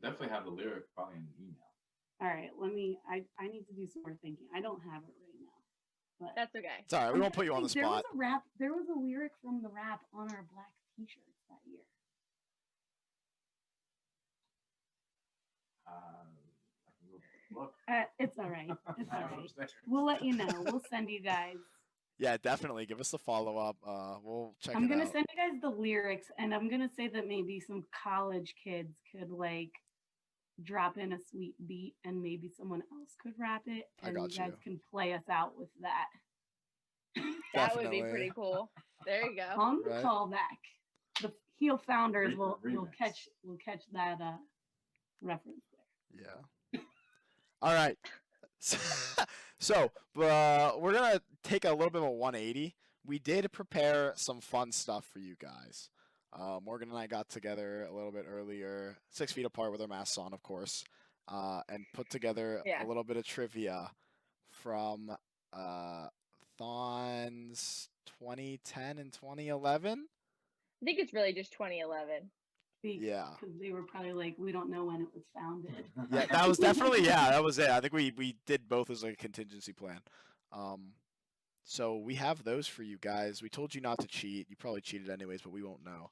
Definitely have the lyric probably in the email. All right, I need to do some more thinking. I don't have it right now. But That's okay. It's all right. We won't put you on the there spot. There was a lyric from the rap on our black t-shirts that year. I can go look. It's all right. It's all I right. understand. We'll let you know. We'll send you guys. Yeah, definitely. Give us the follow up. We'll check I'm it gonna out. send you guys the lyrics, and I'm gonna say that maybe some college kids could like drop in a sweet beat, and maybe someone else could rap it, I and got you guys you. can play us out with that. That would be Definitely. pretty cool. There you go. On the Right. callback, the Heel founders will Remix. catch that reference there. Yeah. All right. So, we're gonna take a little bit of a 180. We did prepare some fun stuff for you guys. Morgan and I got together a little bit earlier, 6 feet apart with our masks on, of course, and put together Yeah. a little bit of trivia from Thon's 2010 and 2011. I think it's really just 2011. Yeah. Because they were probably like, we don't know when it was founded. Yeah, that was definitely that was it. I think we did both as like a contingency plan. So we have those for you guys. We told you not to cheat. You probably cheated anyways, but we won't know.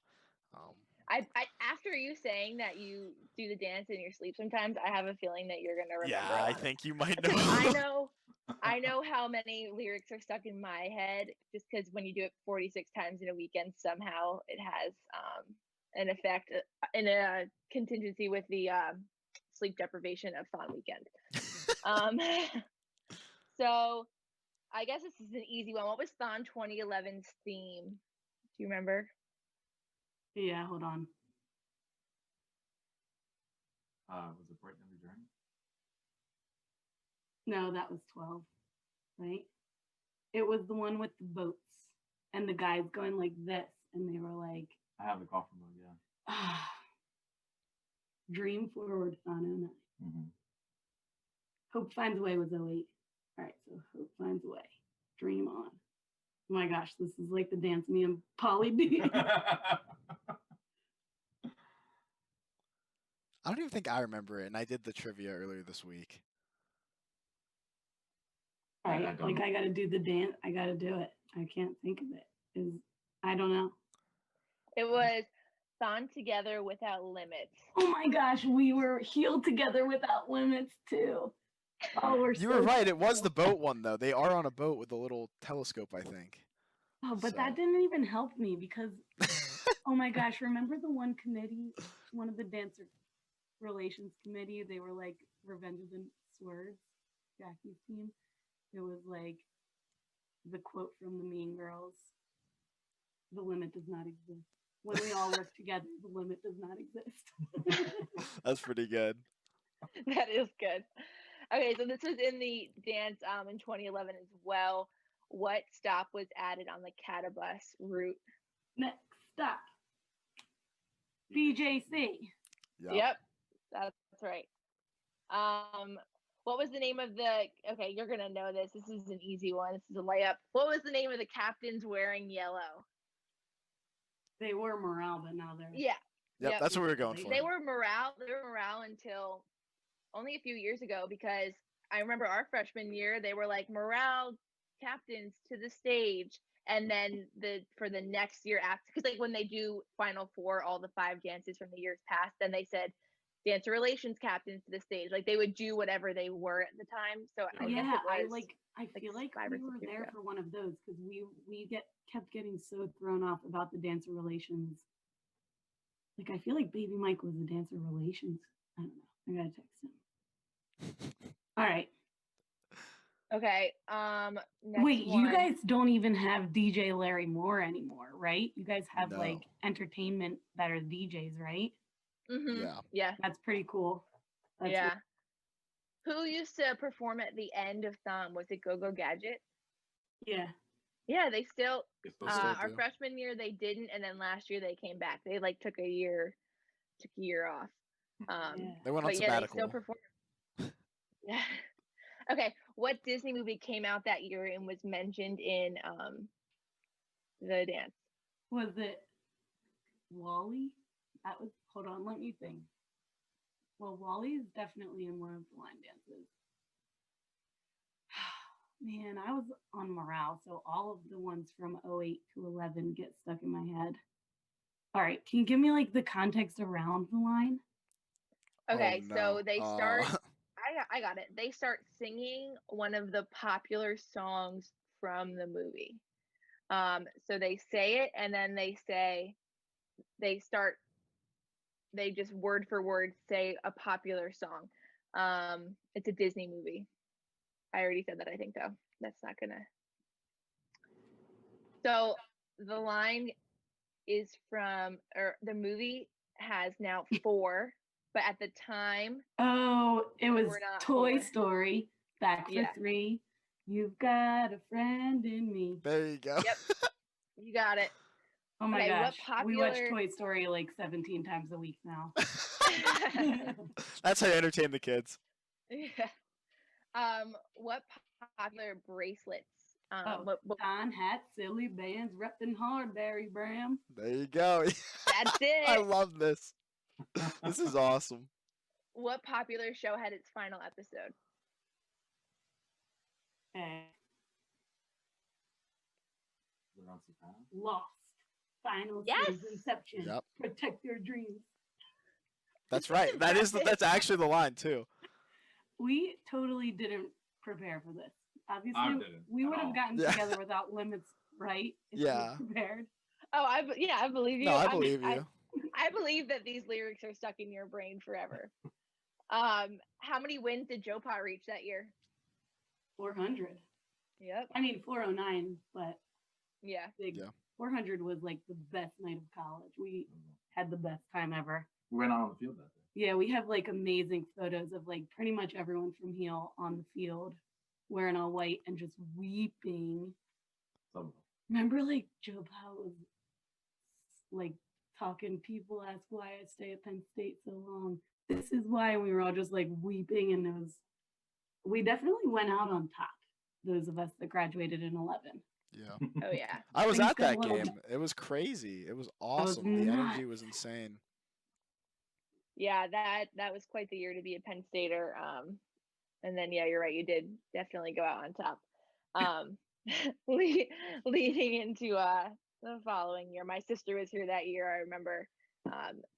I after you saying that you do the dance in your sleep sometimes, I have a feeling that you're gonna remember. Yeah, I think you might Because know. I know how many lyrics are stuck in my head just because when you do it 46 times in a weekend, somehow it has an effect in a contingency with the sleep deprivation of Thon weekend. So I guess this is an easy one. What was Thon 2011's theme? Do you remember? Yeah, hold on. Was it Bright Never Journey? No, that was 12, right? It was the one with the boats and the guys going like this, and they were like, I have the coffee mug, yeah. Dream forward, Thon 09. Mm-hmm. Hope Finds a Way was 08. All right, so Hope Finds a Way. Dream on. Oh my gosh, this is like the dance me and Polly D. I don't even think I remember it, and I did the trivia earlier this week. All right, I gotta do the dance. I gotta do it. I can't think of it. I don't know. It was Thon Together Without Limits. Oh my gosh, we were healed together without limits too. Oh, You were right. It was the boat one though. They are on a boat with a little telescope, I think. Oh, but So. that didn't even help me because, oh my gosh, remember the one committee, one of the dancer relations committee, they were like Revenge of the Swords, Jackie's team. It was like the quote from the Mean Girls, the limit does not exist. When we all work together, the limit does not exist. That's pretty good. That is good. Okay, so this was in the dance in 2011 as well. What stop was added on the Catabus route? Next stop, BJC. Yep, that's right. What was the name of the? Okay, you're gonna know this. This is an easy one. This is a layup. What was the name of the captains wearing yellow? They were morale, but now they're Yep, that's what we were going for. They were morale. They were morale until only a few years ago because I remember our freshman year they were like morale captains to the stage, and then for the next year after, because like when they do Final Four, all the 5 dances from the years past, then they said dancer relations captains to the stage. Like they would do whatever they were at the time. So I guess it was I feel like 5 or we 6 were years there ago. for one of those because we kept getting so thrown off about the dancer relations. Like I feel like Baby Mike was the dancer relations. I don't know. I gotta text him. All right. Okay. Next Wait, one. you guys don't even have DJ Larry Moore anymore, right? You guys have No. like entertainment that are DJs, right? Mm-hmm. Yeah. Yeah. That's pretty cool. That's yeah. Who used to perform at the end of Thumb? Was it Go Go Gadget? Yeah. Yeah, they still. They still Our do. freshman year they didn't, and then last year they came back. They like took a year off. Yeah. They went on But yeah, they still sabbatical. perform. Yeah. Okay, what Disney movie came out that year and was mentioned in the dance? Was it Wally? That was. Hold on, let me think. Well, Wally is definitely in one of the line dances. Man, I was on morale, so all of the ones from 08 to 11 get stuck in my head. All right, can you give me like the context around the line? Okay, Oh, so no. they start. I got it. They start singing one of the popular songs from the movie. So they say it, and then they just word for word say a popular song. It's a Disney movie. I already said that, I think, though. That's not gonna. So the line is from, or the movie has now 4, but at the time, Oh, it was We're not Toy 4. Story. Back for Yeah. 3. You've got a friend in me. There you go. Yep. You got it. Oh my Okay, what gosh. We watch popular- Toy Story like 17 times a week now. That's how you entertain the kids. Yeah. What popular bracelets? Oh, What Don hat, silly bands, repping hard, Barry Bram. There you go. That's I it. love this. This is awesome. What popular show had its final episode? Okay. We're on Sopranos. Lost. Final Yes! Series Inception. Yep. Protect your dreams. That's right. That's actually the line too. We totally didn't prepare for this. I Obviously, didn't we at would have all. gotten Yeah. together without limits, right? If we Yeah. prepared. Oh, I believe you. No, I believe you. I believe that these lyrics are stuck in your brain forever. How many wins did Joe Pa reach that year? 400. Yep. I mean, 409, but Yeah. big. Yeah. 400 was like the best night of college. We had the best time ever. We went out on the field that day. Yeah, we have like amazing photos of like pretty much everyone from Heel on the field wearing all white and just weeping. Some of them. Remember, like Joe Powell was like talking. People ask why I stay at Penn State so long. This is why. We were all just like weeping, and we definitely went out on top. Those of us that graduated in 11. Yeah. Oh yeah. I was Things at got a that little- game. It was crazy. It was was awesome. The energy nuts. was insane. Yeah, that was quite the year to be a Penn Stater. And then yeah, you're right. You did definitely go out on top. Leading into the following year, my sister was here that year. I remember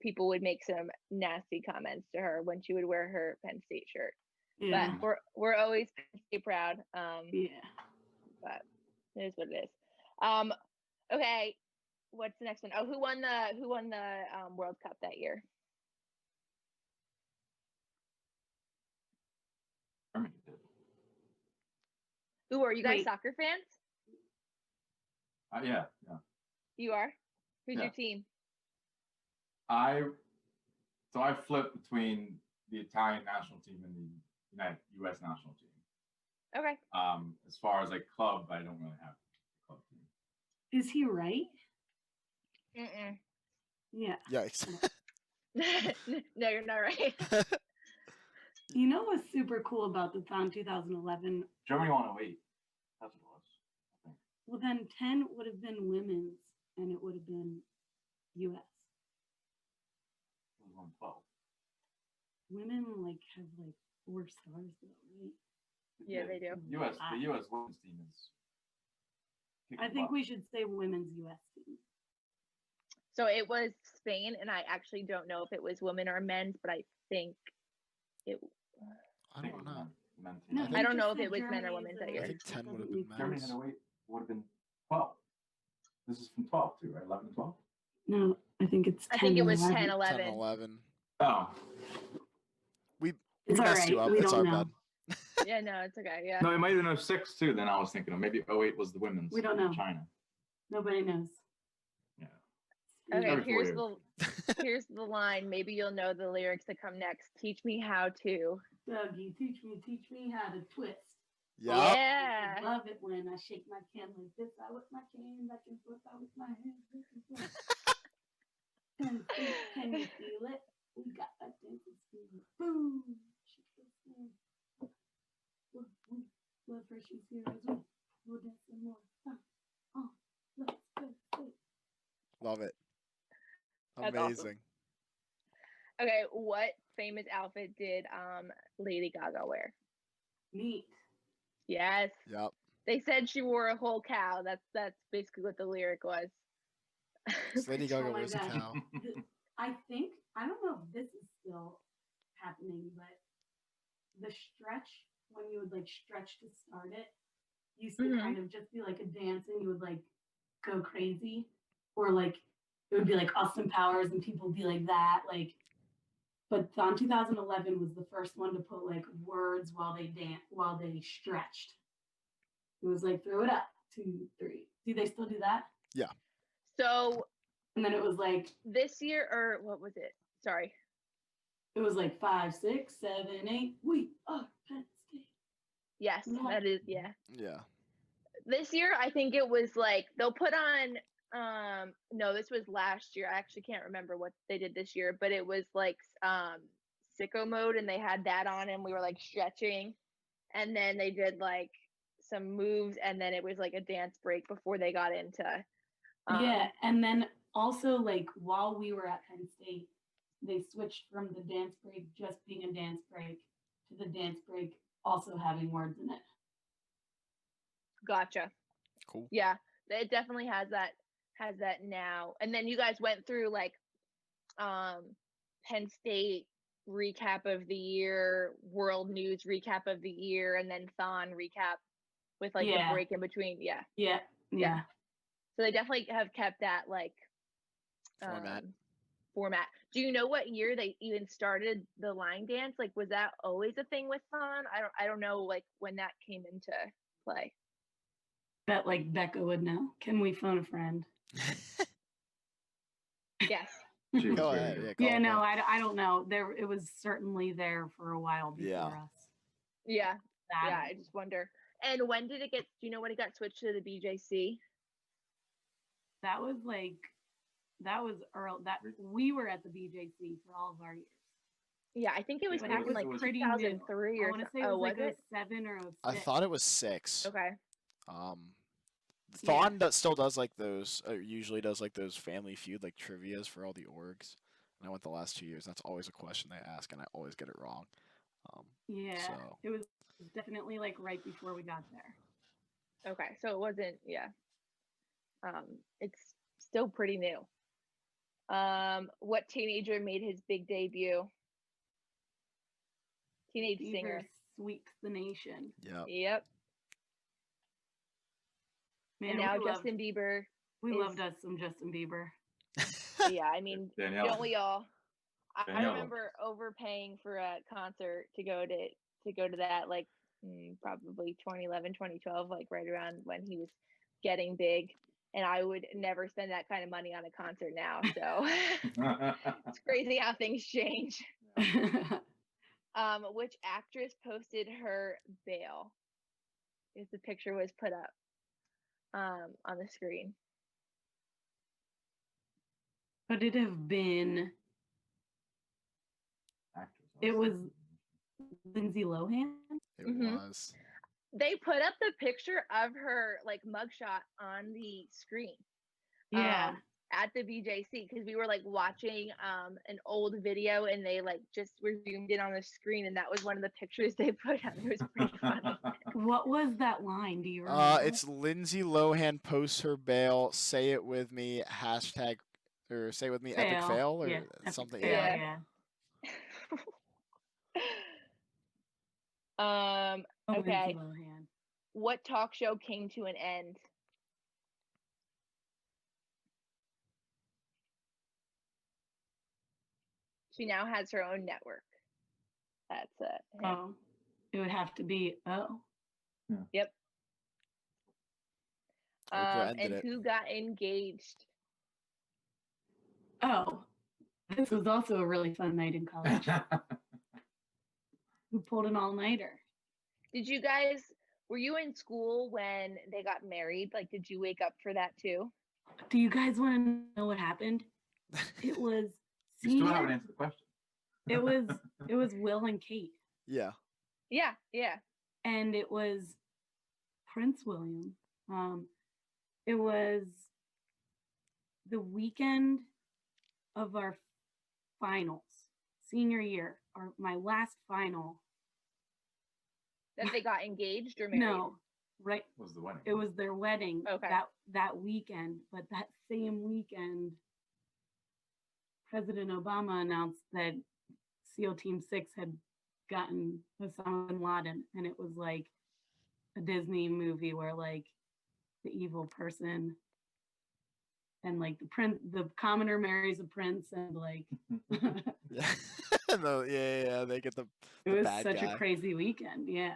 people would make some nasty comments to her when she would wear her Penn State shirt. Yeah. But we're always Penn State proud. Yeah. But it is what it is. Okay, what's the next one? Oh, who won the World Cup that year? Germany did. Who are you guys? Wait. Soccer fans? Yeah. You are. Who's Yeah. your team? I flipped between the Italian national team and the U.S. national team. Okay. As far as like club, I don't really have a club team. Is he right? Mm-mm. Yeah. Yikes. No, you're not right. You know what's super cool about the Thon 2011? Germany won 08. That's what it was. I think. Well, then 10 would have been women's, and it would have been U.S. It was won 12. Women like have like 4 stars though, right? Yeah, they do. The U.S. women's team is. I think we should say women's U.S. team. So it was Spain, and I actually don't know if it was women or men's, but I think it. I don't know. No, I don't you know just if it said was men or Germany's women's that in year. I it. think 10 would have Doesn't been make Germany men's. had 08 would have been 12. This is from 12 too, right? 11 and 12. No, I think it's 10. I think it was 11. 10, 10 11. 11. Oh. We It's all messed right. you up. We It's don't our know. bad. Yeah, no, it's okay. Yeah. No, it might have been 06 too. Then I was thinking of maybe 08 was the women's. We don't in know. China. Nobody knows. Yeah. Okay, Every 4 here's years. here's the line. Maybe you'll know the lyrics that come next. Teach me how to. Dougie, teach me how to twist. Yep. Yeah. I love it when I shake my can like this. I whip my can back and forth. I whip my hand back and forth. Can you feel it? We got that dancing spirit. Boom. Shake this thing. Love her, she's here as well. We'll dance some more. Let's go. Love it. That's awesome. Amazing. Okay, what famous outfit did Lady Gaga wear? Neat. Yes. Yep. They said she wore a whole cow. That's basically what the lyric was. Lady Gaga Oh my wears a gosh. cow. I don't know if this is still happening, but the stretch, when you would like stretch to start it, used to kind of just be like a dance and you would like go crazy. Or like it would be like Austin Powers and people would be like that. Like, but on 2011 was the first one to put like words while they stretched. It was like throw it up, 2, 3. Do they still do that? Yeah. So And then it was like this year, or what was it? Sorry. it was like 5, 6, 7, 8. We are Penn State. Yes, Yeah. that is, yeah. Yeah. This year, I think it was like they'll put on. No, this was last year. I actually can't remember what they did this year, but it was like sicko mode, and they had that on, and we were like stretching, and then they did like some moves, and then it was like a dance break before they got into. Yeah, and then also like while we were at Penn State, they switched from the dance break just being a dance break to the dance break also having words in it. Gotcha. Cool. Yeah, it definitely has that now. And then you guys went through like Penn State recap of the year, world news recap of the year, and then Thon recap with like the break in between. Yeah. So they definitely have kept that like format. Do you know what year they even started the line dance? Like, was that always a thing with Thon? I don't know like when that came into play. Bet like Becca would know. Can we phone a friend? Yes. Go ahead. Yeah, no, I don't know. It was certainly there for a while before us. Yeah. Yeah, I just wonder. And when did it get? Do you know when it got switched to the BJC? That was early. That we were at the BJC for all of our years. Yeah, I think it was back in like 2003 or something. I want to say it was like 07 or 06. I thought it was 6. Okay. Thon still does like those. Usually does like those Family Feud like trivia's for all the orgs. And I went the last 2 years. That's always a question they ask, and I always get it wrong. It was definitely like right before we got there. Okay, so it wasn't. Yeah. It's still pretty new. What teenager made his big debut? Teenage singer sweeps the nation. Yep. Man, and now Justin Bieber. We loved us some Justin Bieber. Yeah, I mean, don't we all? I remember overpaying for a concert to go to that, like probably 2011, 2012, like right around when he was getting big. And I would never spend that kind of money on a concert now. So it's crazy how things change. Which actress posted her bail? If the picture was put up on the screen. Could it have been? It was Lindsay Lohan. It was. They put up the picture of her like mugshot on the screen. Yeah. At the BJC, because we were like watching an old video and they like just zoomed in on the screen, and that was one of the pictures they put up. It was pretty funny. What was that line? Do you remember? It's Lindsay Lohan posts her bail. Say it with me. Hashtag or say it with me. Epic fail or something. Fail, yeah. Okay. What talk show came to an end? She now has her own network. That's it. Oh, it would have to be Yep. And who got engaged? Oh, this was also a really fun night in college. We pulled an all-nighter. Did you guys? Were you in school when they got married? Like, did you wake up for that too? Do you guys want to know what happened? It was You still haven't senior. answered the question. It was Will and Kate, Yeah. Yeah, yeah. and it was Prince William. It was the weekend of our finals, senior year, or my last final. That they got engaged or married? No, right. Was the wedding? It was their wedding Okay. that weekend, but that same weekend, President Obama announced that SEAL Team 6 had gotten Osama bin Laden, and it was like a Disney movie where like the evil person and like the commoner marries a prince, and like Yeah. No, yeah, they get the it was bad such guy. a crazy weekend. Yeah,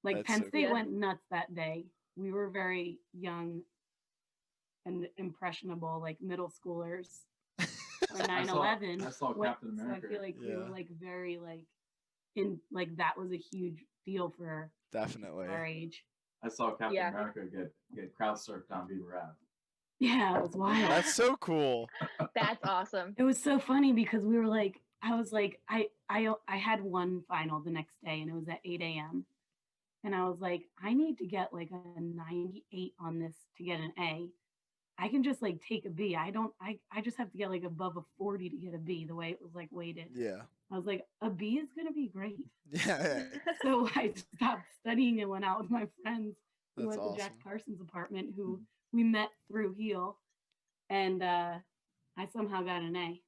like That's Penn so State cool. went nuts that day. We were very young and impressionable, like middle schoolers. Or 9/11. I saw Captain America. So I feel like we Yeah. were like very like in like that was a huge deal for Definitely. our age. I saw Captain Yeah. America get crowd surfed down Beaver Ave. Yeah, it was wild. That's so cool. That's awesome. It was so funny because we were like, I was like, I had one final the next day, and it was at 8 a.m. And I was like, I need to get like a 98 on this to get an A. I can just like take a B. I just have to get like above a 40 to get a B, the way it was like weighted. Yeah. I was like, a B is gonna be great. Yeah. So I stopped studying and went out with my friends who That's went to Jack awesome. Carson's apartment, who we met through Heal, and I somehow got an A.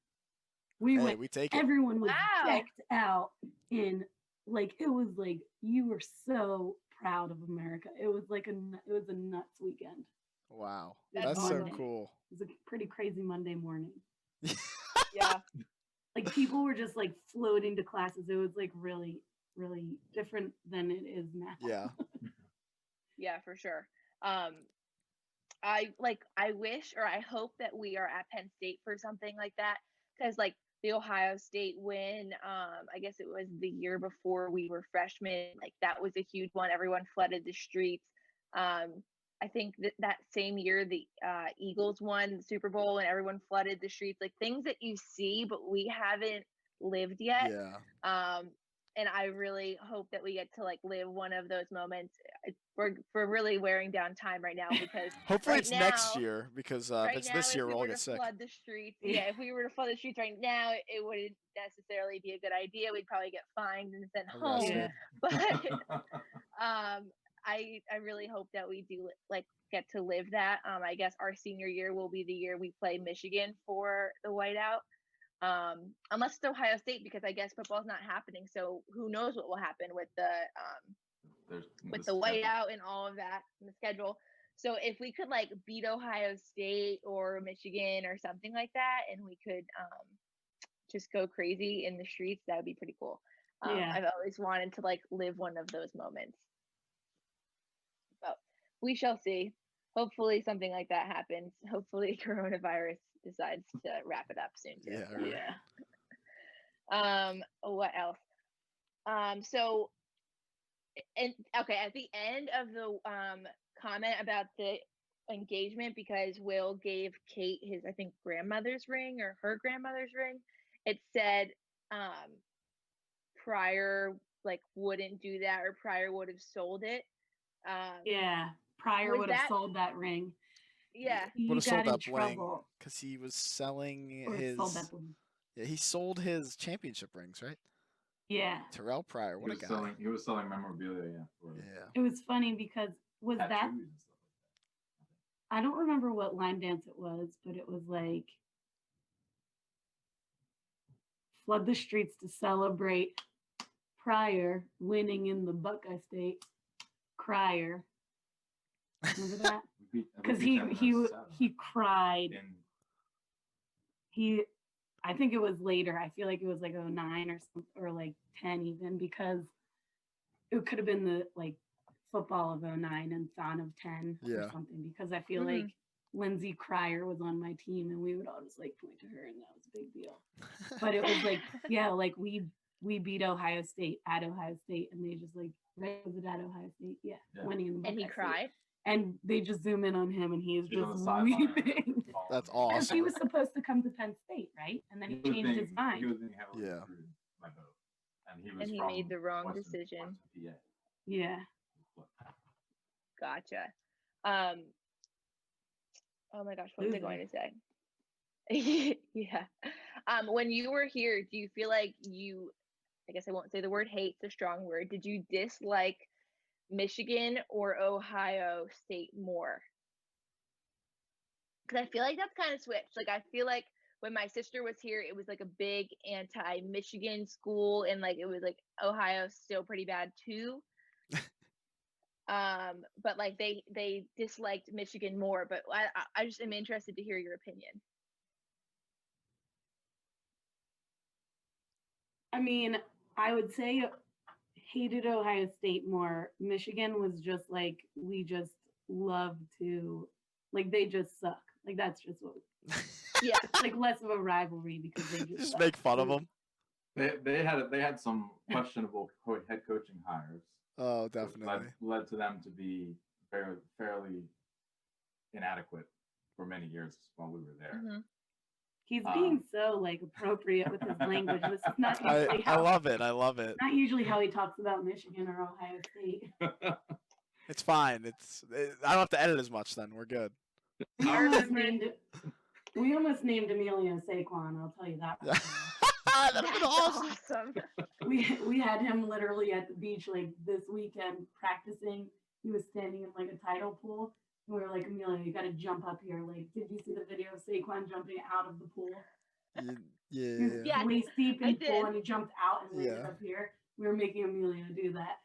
We Hey, went. we take it. Everyone was Wow. decked out in like it was like you were so proud of America. It was like it was a nuts weekend. Wow. That's That's so awesome. cool. It was a pretty crazy Monday morning. Yeah. Like people were just like floating to classes. It was like really, really different than it is now. Yeah. Yeah, for sure. I wish or I hope that we are at Penn State for something like that, because like the Ohio State win, I guess it was the year before we were freshmen, like that was a huge one. Everyone flooded the streets. I think that same year the Eagles won the Super Bowl and everyone flooded the streets, like things that you see but we haven't lived yet. Yeah. And I really hope that we get to like live one of those moments. We're really wearing down time right now because Hopefully right it's next now- year because right if it's now, this year if we'll we all were get to sick. flood the streets, if we were to flood the streets right now, it wouldn't necessarily be a good idea. We'd probably get fined and sent home. Arrested. But I really hope that we do like get to live that. I guess our senior year will be the year we play Michigan for the whiteout. Unless it's Ohio State, because I guess football's not happening. So who knows what will happen with the whiteout and all of that in the schedule. So if we could like beat Ohio State or Michigan or something like that, and we could just go crazy in the streets, that would be pretty cool. Yeah. I've always wanted to like live one of those moments. But we shall see. Hopefully something like that happens. Hopefully coronavirus decides to wrap it up soon too. Yeah. Right. Yeah. What else? So and okay, at the end of the comment about the engagement, because Will gave Kate his, I think, grandmother's ring or her grandmother's ring, it said Pryor like wouldn't do that, or Pryor would have sold it. Yeah. Pryor Was would have that- sold that ring. Yeah. He Would have got sold in that bling trouble. because he was selling Or his. sold that bling. Yeah, he sold his championship rings, right? Yeah. Terrell Pryor, what a guy. He was selling memorabilia, yeah. For Yeah. It was funny because was tattoos that and stuff like I don't remember what line dance it was, but it was like flood the streets to celebrate Pryor winning in the Buckeye State. Crier. Remember that? that. Because We beat them in he cried. in I think it was later. I feel like it was like 09 or something, or like 10 even, because it could have been the like football of 09 and Thon of 10 Yeah. or something, because I feel Mhm. like Lindsay Crier was on my team and we would all just like point to her and that was a big deal. But it was like, yeah, like we we beat Ohio State at Ohio State, and they just like, right, was it at Ohio State? Yeah, Yeah. winning in the And he Buckeye State. cried. And they just zoom in on him, and he is He's on just the sideline. weeping. That's Because he awesome. was supposed to come to Penn State, right? And then he changed his He mind. was being heavily Yeah. recruited by both. And he was And he from made the wrong Western- decision. Western Yeah. PA. Gotcha. Oh my gosh, what was I Loser. going to say? Yeah. When you were here, do you feel like you, I guess I won't say the word hate, it's a strong word. Did you dislike Michigan or Ohio State more? Because I feel like that's kind of switched. Like, I feel like when my sister was here, it was like a big anti-Michigan school, and like it was like Ohio's still pretty bad too. But like they disliked Michigan more. But I just am interested to hear your opinion. I mean, I would say hated Ohio State more. Michigan was just like, we just love to, like, they just suck. Like, that's just what, Yeah. like, less of a rivalry because they just Just suck. make fun of them. They had some questionable head coaching hires. Oh, which definitely. led to them to be fairly inadequate for many years while we were there. Mhm. He's being so like appropriate with his language. This is not usually I love it. I love it. not usually how he talks about Michigan or Ohio State. It's fine. I don't have to edit as much then. We're good. We almost named Emilio Saquon. I'll tell you that. Yeah. Right That'd have been That's awesome. now. We had him literally at the beach like this weekend practicing. He was standing in like a tidal pool. And we were like, Emilio, you got to jump up here. Like, did you see the video of Saquon jumping out of the pool? He was Yeah, waist deep in I the pool did. and he jumped out and landed Yeah. up here. We were making Emilio do that.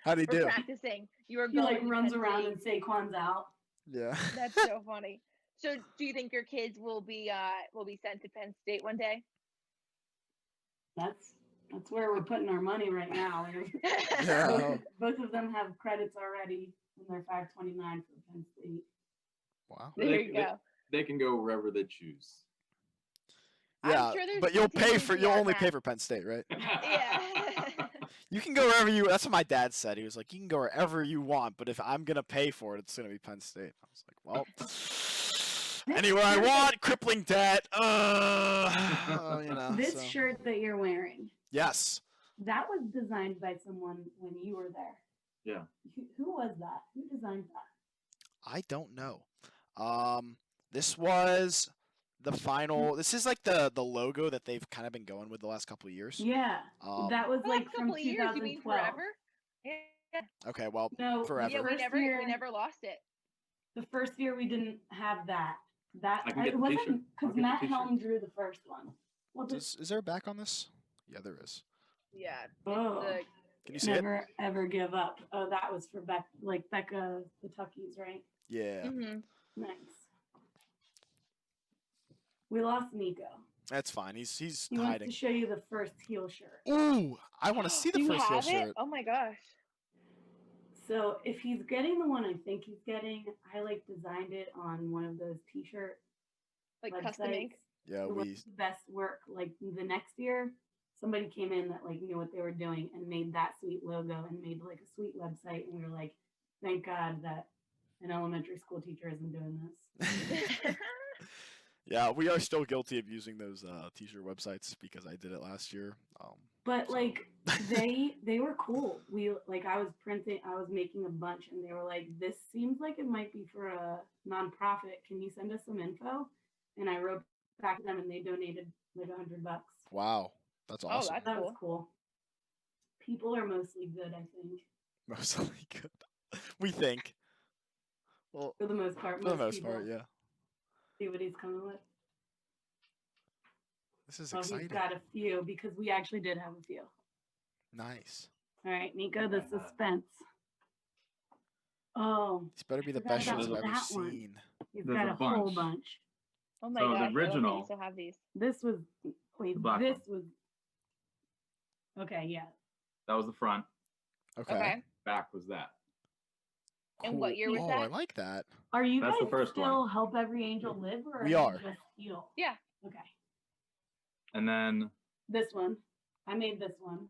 How'd he We're do? practicing. You were He going like to runs Penn around State. and Saquon's out. Yeah. That's so funny. So, do you think your kids will be sent to Penn State one day? That's where we're putting our money right now. Yeah. Both of them have credits already and they're 529 for Penn State. Wow. There you go. They can go wherever they choose. Yeah, I'm sure there's but you'll contingency only on pay that. for Penn State, right? Yeah. You can go wherever you. That's what my dad said. He was like, you can go wherever you want, but if I'm gonna pay for it, it's gonna be Penn State. I was like, well, anywhere I want, crippling debt. You know. This so. shirt that you're wearing, Yes. that was designed by someone when you were there. Yeah. Who was that? Who designed that? I don't know. This was the final. This is like the logo that they've kind of been going with the last couple of years. Yeah, that was For like a from couple of years, you 2012. mean forever? Yeah. Okay, well, No, forever. Yeah, we First never year- we never lost it. The first year we didn't have that. That I can get it the wasn't t-shirt. I'll because get the Matt t-shirt. Helm drew the first one. Well, Is there a back on this? Yeah, there is. Yeah. Oh. Can you see it? Never ever give up. Oh, that was for Becca the Tuckies, right? Yeah. Mm-hmm. Nice. We lost Nico. That's fine. He's He wants hiding. to show you the first heel shirt. Ooh, I want to see the Do you first heel have it? shirt. Oh my gosh. So if he's getting the one I think he's getting, I like designed it on one of those t-shirt Like websites. custom ink. Yeah, It was we. the best work. Like the next year, somebody came in that like knew what they were doing and made that sweet logo and made like a sweet website. And we were like, thank God that an elementary school teacher isn't doing this. Yeah, we are still guilty of using those t-shirt websites because I did it last year. But So- like they were cool. I was making a bunch and they were like, this seems like it might be for a nonprofit. Can you send us some info? And I wrote back to them and they donated like $100. Wow, that's Oh, awesome. that's That was cool. cool. People are mostly good, I think. Mostly good. We think. Well, For the most part. for the most people part, yeah. See what he's coming with. This is Oh, exciting. he's got a few because we actually did have a few. Nice. All right, Nico, the suspense. Oh, These better be the Forgot best about shirts I've ever that one. seen. he's There's got a a whole bunch. bunch. Oh my So the gosh. I love that original- you still have these. This was wait, The black this was okay, yeah. That was the front. Okay. Okay. Back was that. And what year was oh, that? I like that. Are you That's the guys first still one. Help Every Angel Live or We you are. just heal? Yeah. Okay. And then This one. I made this one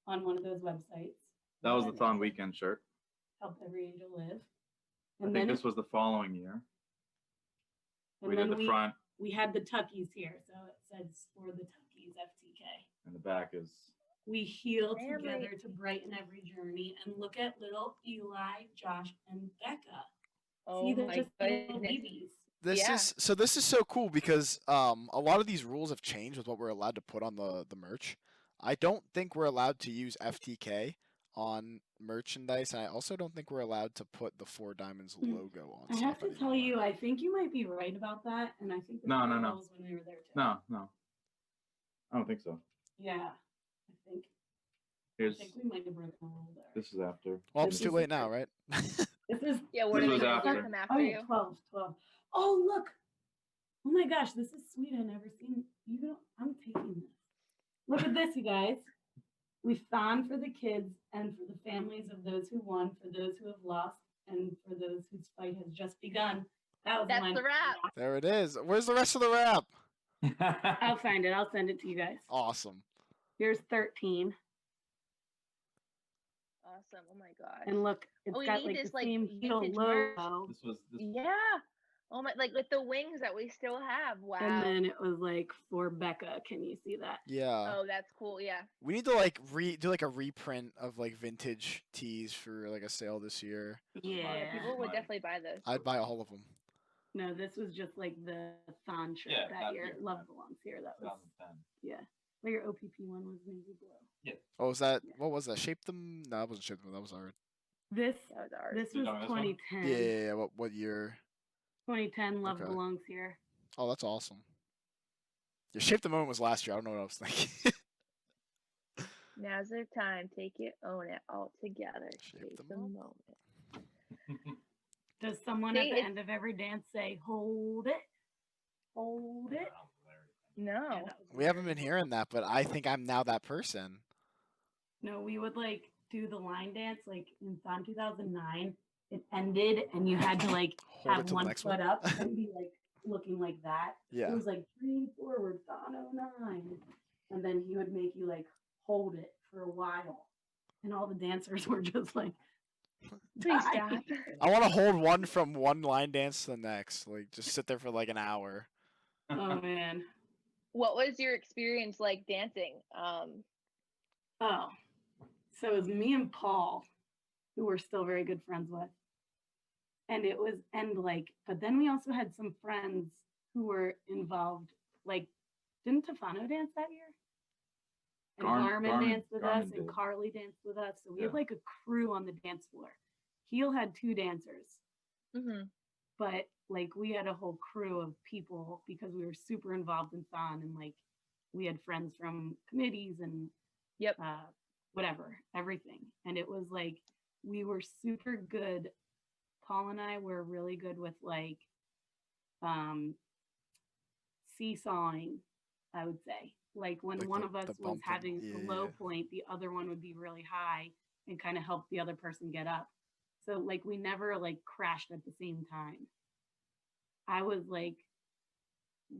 on one of those websites. That was the And Thon it Weekend shirt. Help Every Angel Live. I And think then this was the following year. We did the front, we had the Tuckies here, so it says for the Tuckies FTK. and the back is. We heal Family. together to brighten every journey, and look at little Eli, Josh, and Becca. Oh See, they're my just little goodness. babies. This Yeah. is so cool because a lot of these rules have changed with what we're allowed to put on the merch. I don't think we're allowed to use FTK on merchandise, and I also don't think we're allowed to put the Four Diamonds logo on I stuff have to tell anymore. you, I think you might be right about that, and I think the No. girls when they were there too. No. I don't think so. Yeah, I think Here's. we might have broken a rule there. This is after. Well, This it's too is- late now, right? This is Yeah, what This are was they gonna after. come after oh yeah, you? 12. Oh look! Oh my gosh, this is sweet. I never seen you. Don't. I'm taking this. Look at this, you guys. We found for the kids and for the families of those who won, for those who have lost, and for those whose fight has just begun. That was That's mine. the wrap. There it is. Where's the rest of the wrap? I'll find it. I'll send it to you guys. Awesome. Here's 13. Awesome. Oh my gosh. And look, it's we got need like this, the like, same heel vintage merch. logo. This was. Yeah. Oh my, like with the wings that we still have. Wow. And then it was like for Becca. Can you see that? Yeah. Oh, that's cool. Yeah. We need to like do like a reprint of like vintage tees for like a sale this year. Yeah, people would definitely buy this. I'd buy all of them. No, this was just like the Thon shirt Yeah, that that year. year, Love right. belongs here. That was 2010. yeah. But your OPP one was navy blue. Oh, was that? Yeah. What was that? Shape them? No, that wasn't shape them. That was our. This That was ours. this You was talking about this one? 2010. Yeah. What year? 2010. Love Okay. belongs here. Oh, that's awesome. Yeah, shape the moment was last year. I don't know what I was thinking. Now's their time. Take it, own it, all together. Shape Shape the the moment. moment. Does someone See, at the it's- end of every dance say, "Hold it, hold it"? No. Yeah, that was We haven't been hilarious. hearing that, but I think I'm now that person. No, we would like do the line dance like in Thon 2009. It ended, and you had to like Hold it have till the one next foot one. up and be like looking like that. Yeah. It was like 3 forward, Thon 09. And then he would make you like hold it for a while. And all the dancers were just like, Please "Die." stop. I want to hold one from one line dance to the next. Like just sit there for like an hour. Oh man. What was your experience like dancing? Oh. So it was me and Paul, who we're still very good friends with. And it was, and like, but then we also had some friends who were involved. Like, didn't Tefano dance that year? And Garmin danced with us, Garmin and did. Carly danced with us. So we had Yeah. like a crew on the dance floor. Heel had 2 dancers, Mm-hmm. but like we had a whole crew of people because we were super involved in Thon, and like we had friends from committees and Yep. whatever, everything. And it was like we were super good. Paul and I were really good with like seesawing, I would say. Like when Like one the- of us the was bumping. having Yeah, a low yeah. point, the other one would be really high and kind of help the other person get up. So like we never like crashed at the same time. I was like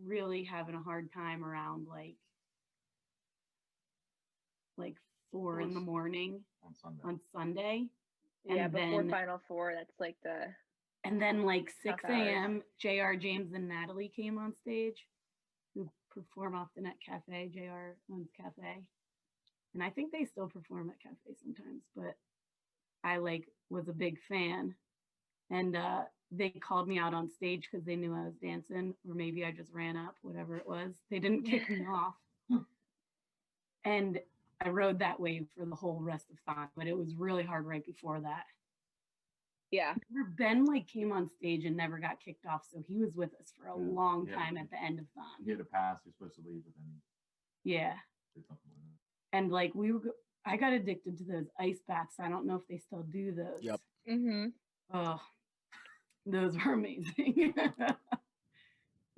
really having a hard time around like 4 in the Was- morning On Sunday. on Sunday. Yeah, And before then- Final Four, that's like the And then like Tough 6 hours. a.m., JR, James, and Natalie came on stage, who perform often at Cafe. JR owns Cafe. And I think they still perform at Cafe sometimes, but I like was a big fan. And they called me out on stage because they knew I was dancing, or maybe I just ran up, whatever it was. They didn't kick me off. And I rode that wave for the whole rest of Thon, but it was really hard right before that. yeah. Ben like came on stage and never got kicked off, so he was with us for a Yeah, long yeah. time at the end of He Thon. had a pass. He was supposed to leave, but then Yeah, he did something with it. and like I got addicted to those ice baths. I don't know if they still do those. Yep. Mm-hmm. Oh, those were amazing. Yeah,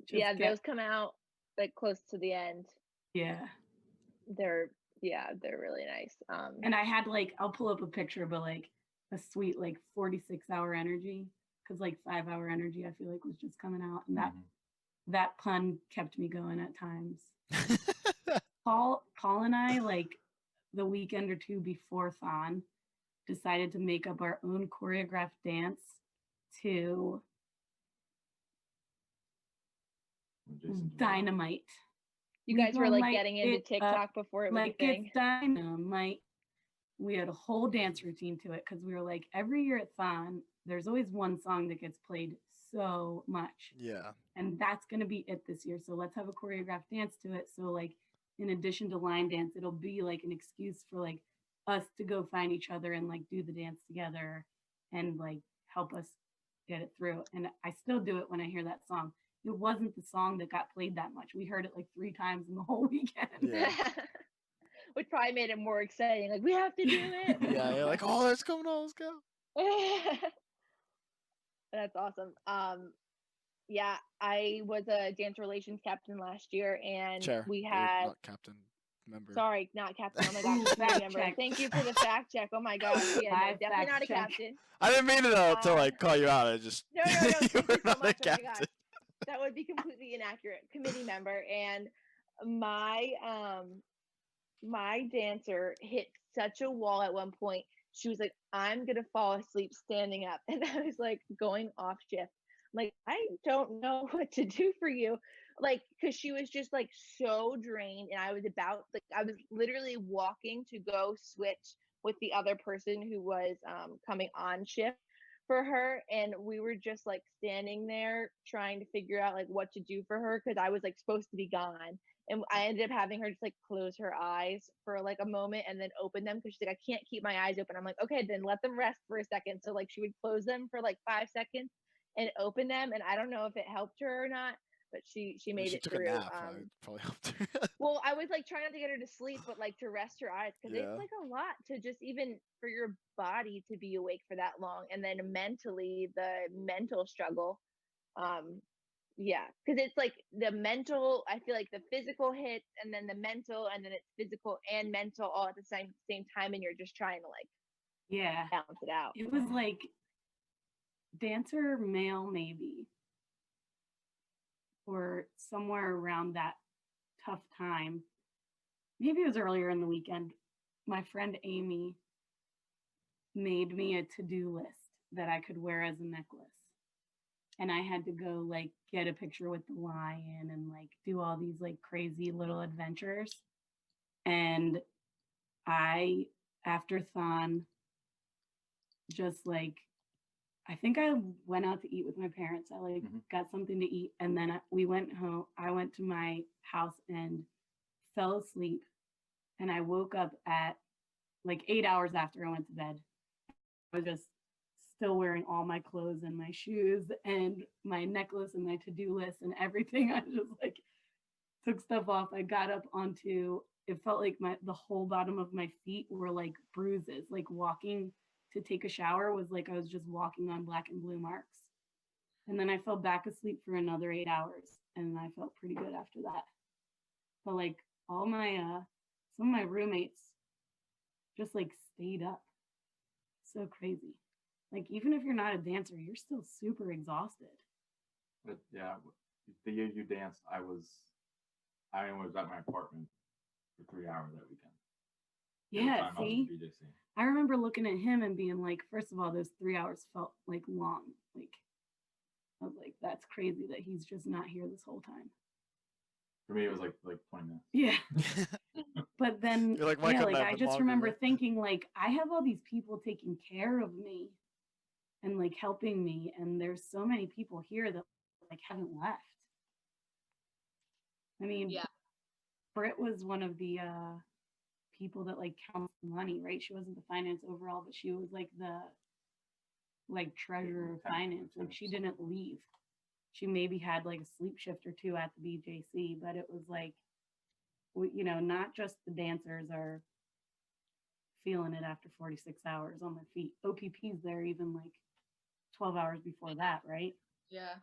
Just get- those come out like close to the end. Yeah, They're really nice. and I had like I'll pull up a picture, but like a sweet like 46-hour energy, because like 5-hour energy I feel like was just coming out, and Mhm. that pun kept me going at times. Paul and I, like the weekend or two before Thon, decided to make up our own choreographed dance to Dynamite. You We guys were gonna like light getting into it up TikTok before it was like a thing. it's dynamite. We had a whole dance routine to it because we were like, every year at Thon, there's always one song that gets played so much. Yeah. And that's going to be it this year. So let's have a choreographed dance to it. So, like, in addition to line dance, it'll be like an excuse for like us to go find each other and like do the dance together and like help us get it through. And I still do it when I hear that song. It wasn't the song that got played that much. We heard it like 3 times in the whole weekend. Yeah. Which probably made it more exciting. Like, we have to do it. Yeah, you're like, oh, let's go, let's go. That's awesome. Yeah, I was a dance relations captain last year, and Chair. we Or had. not captain. Member. Sorry, not captain. Oh my gosh, Ooh, committee fact member. check. Thank you for the fact check. Oh my gosh, yeah, no, Live definitely fact not a check. captain. I didn't mean to like call you out. I just No, you thank you were so not a much. Oh my captain. gosh, that would be completely inaccurate. Committee member, and my my dancer hit such a wall at one point. She was like, I'm gonna fall asleep standing up. And I was like going off shift. I'm like, I don't know what to do for you. Like, cause she was just like so drained. And I was I was literally walking to go switch with the other person who was coming on shift for her. And we were just like standing there trying to figure out like what to do for her. Cause I was like supposed to be gone. And I ended up having her just like close her eyes for like a moment and then open them because she's like, I can't keep my eyes open. I'm like, okay, then let them rest for a second. So like she would close them for like 5 seconds and open them. And I don't know if it helped her or not, but she made She it took through. a nap. I probably helped her. Well, I was like trying not to get her to sleep, but like to rest her eyes because Yeah. it's like a lot to just even for your body to be awake for that long. And then mentally, the mental struggle. Yeah, because it's like the mental, I feel like the physical hits and then the mental, and then it's physical and mental all at the same time, and you're just trying to like Yeah. balance it out. It was like dancer male, maybe, or somewhere around that tough time. Maybe it was earlier in the weekend. My friend Amy made me a to-do list that I could wear as a necklace. And I had to go like get a picture with the lion and like do all these like crazy little adventures. And I, after Thon, just like, I think I went out to eat with my parents. I like got something to eat. And then we went home. I went to my house and fell asleep. And I woke up at like 8 hours after I went to bed. I was just still wearing all my clothes and my shoes and my necklace and my to-do list and everything. I just like took stuff off. I got up onto, it felt like the whole bottom of my feet were like bruises. Like walking to take a shower was like I was just walking on black and blue marks. And then I fell back asleep for another 8 hours and I felt pretty good after that. But like all my some of my roommates just like stayed up. So crazy. Like, even if you're not a dancer, you're still super exhausted. But yeah, the year you danced, I was at my apartment for 3 hours that weekend. Yeah, see? I remember looking at him and being like, first of all, those 3 hours felt like long. Like, I was like, that's crazy that he's just not here this whole time. For me, it was like 20 minutes. Yeah. But then, You're like, yeah, like I just remember thinking, like, I have all these people taking care of me and like helping me, and there's so many people here that like haven't left. I mean, yeah. Britt was one of the people that like counts the money, right? She wasn't the finance overall, but she was like the like treasurer of finance. Like she didn't leave. She maybe had like a sleep shift or two at the BJC, but it was like, you know, not just the dancers are feeling it after 46 hours on their feet. OPP's there even like 12 hours before that, right? Yeah.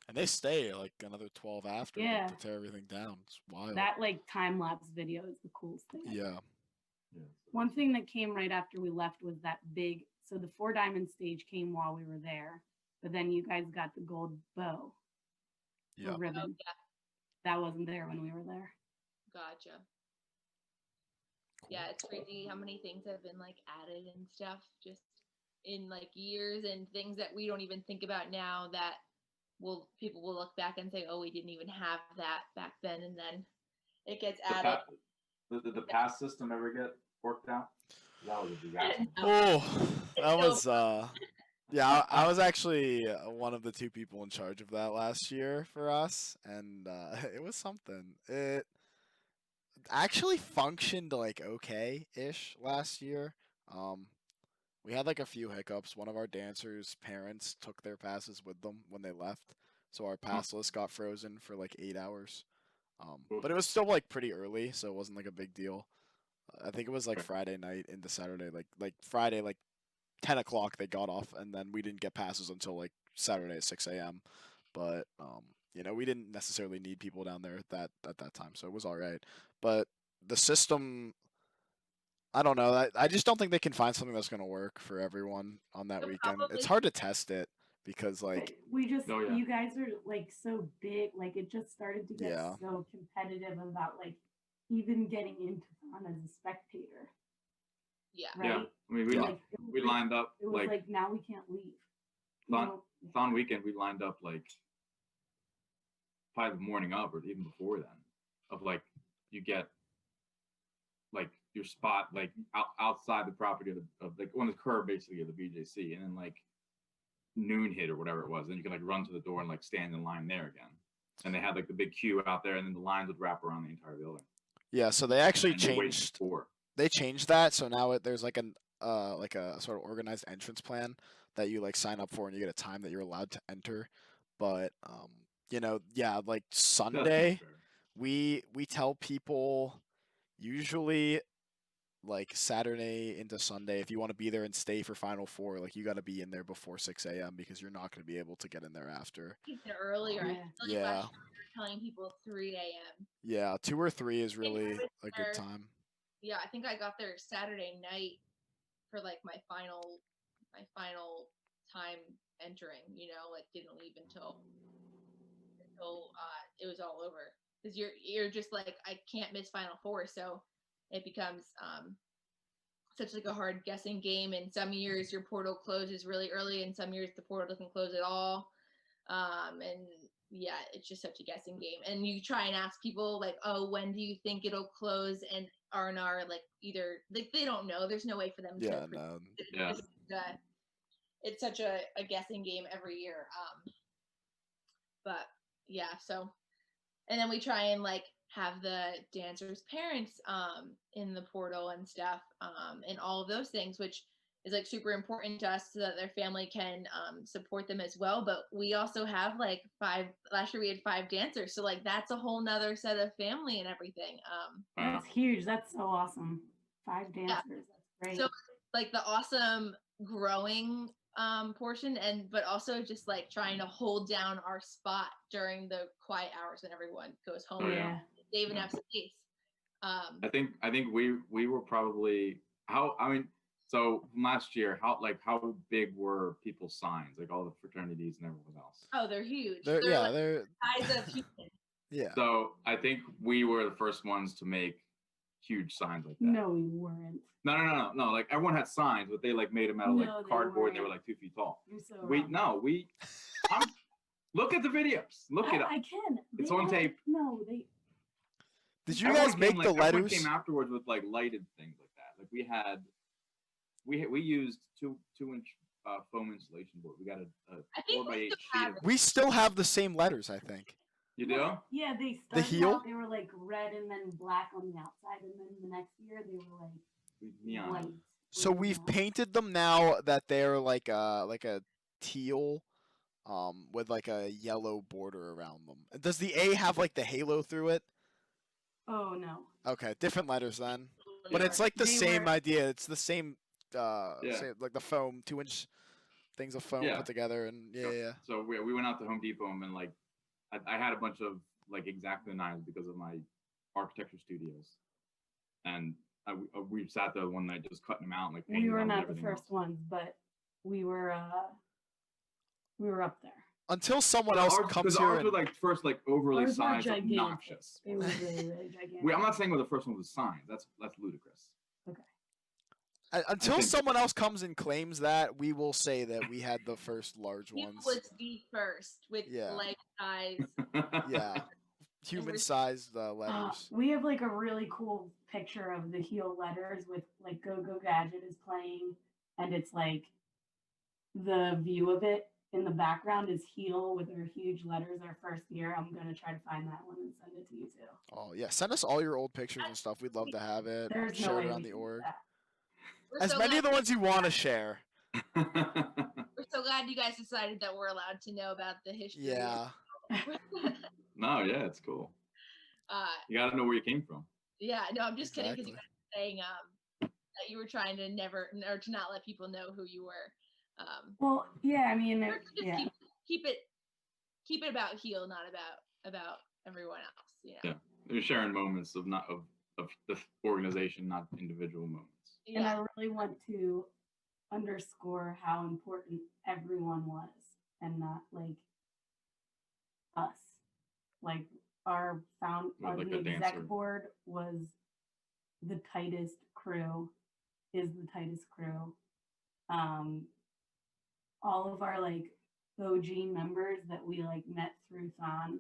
And they stay like another 12 after to tear everything down. It's wild. That like time lapse video is the coolest thing. Yeah. One thing that came right after we left was that big, so the 4 diamond stage came while we were there, but then you guys got the gold bow. Yeah. Ribbon. Oh, yeah. That wasn't there when we were there. Gotcha. Yeah, it's crazy how many things have been like added and stuff just in like years, and things that we don't even think about now that people will look back and say, oh, we didn't even have that back then, and then it gets added. Did the pass system ever get worked out? That was a disaster. Oh, that was yeah. I was actually one of the two people in charge of that last year for us, and it was something. It actually functioned like okay-ish last year. Um, we had like a few hiccups. One of our dancers' parents took their passes with them when they left, so our pass list got frozen for like 8 hours. But it was still like pretty early, so it wasn't like a big deal. I think it was like Friday night into Saturday, like Friday, like 10 o'clock they got off, and then we didn't get passes until like Saturday at 6 a.m. But we didn't necessarily need people down there at that time, so it was all right. But the system, I don't know. I just don't think they can find something that's gonna work for everyone on that weekend. It's hard to test it because like we just Oh, yeah. you guys are like so big, like it just started to get Yeah. so competitive about like even getting into fun as a spectator, Yeah. right? Yeah, I mean, Yeah. we lined up It was like now we can't leave. Thon weekend. We lined up like probably the morning of, or even before then, of like you get like your spot like outside the property of like on the curb basically of the BJC, and then like noon hit or whatever it was, then you can like run to the door and like stand in line there again. And they had like the big queue out there, and then the lines would wrap around the entire building. yeah. So they actually And you wait changed. before. They changed that, so now there's like a sort of organized entrance plan that you like sign up for, and you get a time that you're allowed to enter. But yeah, like Sunday, we tell people usually like Saturday into Sunday, if you want to be there and stay for Final Four, like you got to be in there before 6 a.m. because you're not going to be able to get in there after. Even earlier. Yeah. I feel like Yeah. last year we were telling people 3 a.m. Yeah, 2 or 3 is really was a good there. time. Yeah, I think I got there Saturday night for like my final time entering. Like didn't leave until it was all over, because you're just like, I can't miss Final Four, so it becomes such like a hard guessing game. And some years your portal closes really early, and some years the portal doesn't close at all. And yeah, it's just such a guessing game. And you try and ask people like, oh, when do you think it'll close? And R&R like either like they don't know. There's no way for them Yeah, to. no. Yeah. It's such a guessing game every year. But yeah, so, and then we try and like have the dancers' parents in the portal and stuff, and all of those things, which is like super important to us so that their family can support them as well. But we also have like last year we had 5 dancers, so like that's a whole nother set of family and everything. That's huge. That's so awesome. 5 dancers. Yeah. That's great. So like the awesome growing portion, but also just like trying to hold down our spot during the quiet hours when everyone goes home. Oh, yeah. Save enough space. I think we were probably so from last year, how big were people's signs, like all the fraternities and everyone else? Oh, they're huge. They're like they're the size of humans. yeah. So I think we were the first ones to make huge signs like that. No, we weren't. No. Like everyone had signs, but they like made them out of like No, they cardboard, and they were weren't. like 2 feet tall. You're so wrong. Look at the videos. Look it up. I can. It's on tape. No, they. Did you guys make the Everyone letters? came afterwards with like lighted things like that. Like we used 2-inch foam insulation board. We got a 4x8 sheet. We still have the same letters, I think. You do? Yeah, they The started heel? out, they were like red and then black on the outside, and then the next year they were like Neon. white. So Or we've neon. painted them now that they're like a teal with like a yellow border around them. Does the A have like the halo through it? Oh no. Okay, different letters then. But Yeah. it's like the They same were- idea. It's the same Yeah. same, like the foam, 2-inch things of foam Yeah. put together, and yeah. So we went out to Home Depot, and like I had a bunch of like X-Acto knives because of my architecture studios, and we sat there one night just cutting them out, and like We painting were them and not the everything first else. ones, but we were up there. until someone else comes here. Ours were like first like overly Ours were sized, gigantic. obnoxious. It was really, really gigantic. I'm not saying we're the first one with signs. That's ludicrous. Until think- someone else comes and claims that, we will say that we had the first large He ones. was the first with Yeah. leg size. Yeah, human-sized letters. We have like a really cool picture of the heel letters with like Go Go Gadget is playing, and it's like the view of it in the background is heel with our huge letters our first year. I'm gonna try to find that one and send it to you too. Oh yeah, send us all your old pictures and stuff. We'd love to have it. There's no Share way it we around the can do org. that. We're As so many of glad, the ones you want to share. we're so glad you guys decided that we're allowed to know about the history. Yeah. No, yeah, it's cool. You gotta know where you came from. Yeah, no, I'm just kidding because you Exactly. guys were saying that you were trying to never or to not let people know who you were. Well, yeah, I mean, Or to just yeah. keep it about heel, not about everyone else. You know? Yeah. They're sharing moments of the organization, not individual moments. And Yeah. I really want to underscore how important everyone was and not like us. Like our Like the a exec dancer. board was the tightest crew, is the tightest crew. All of our like OG members that we like met through Thon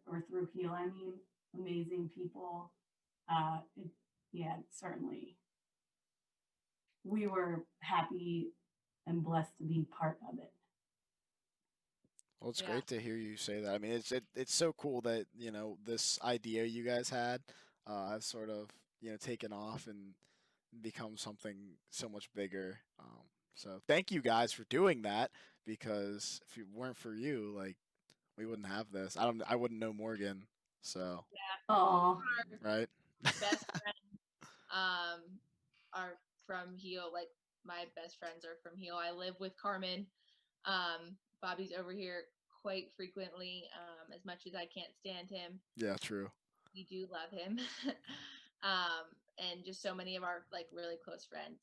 or through Heel, I mean, amazing people. Certainly. We were happy and blessed to be part of it. Well, it's Yeah. great to hear you say that. I mean, it's so cool that this idea you guys had has sort of taken off and become something so much bigger. So thank you guys for doing that, because if it weren't for you, like, we wouldn't have this. I wouldn't know Morgan. So Oh, right. Best friends are from Heel. Like my best friends are from Heel. I live with Carmen. Bobby's over here quite frequently. As much as I can't stand him, Yeah, true. we do love him. And just so many of our like really close friends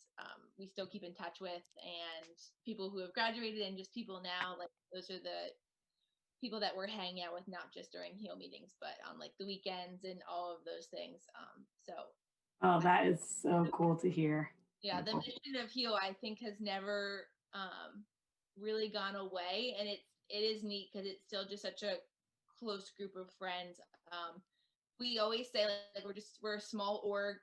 we still keep in touch with, and people who have graduated, and just people now, like those are the people that we're hanging out with, not just during Heel meetings but on like the weekends and all of those things. So that is so cool to hear. yeah, the mission of Heel I think has never really gone away, and it is neat because it's still just such a close group of friends. We always say like we're a small org.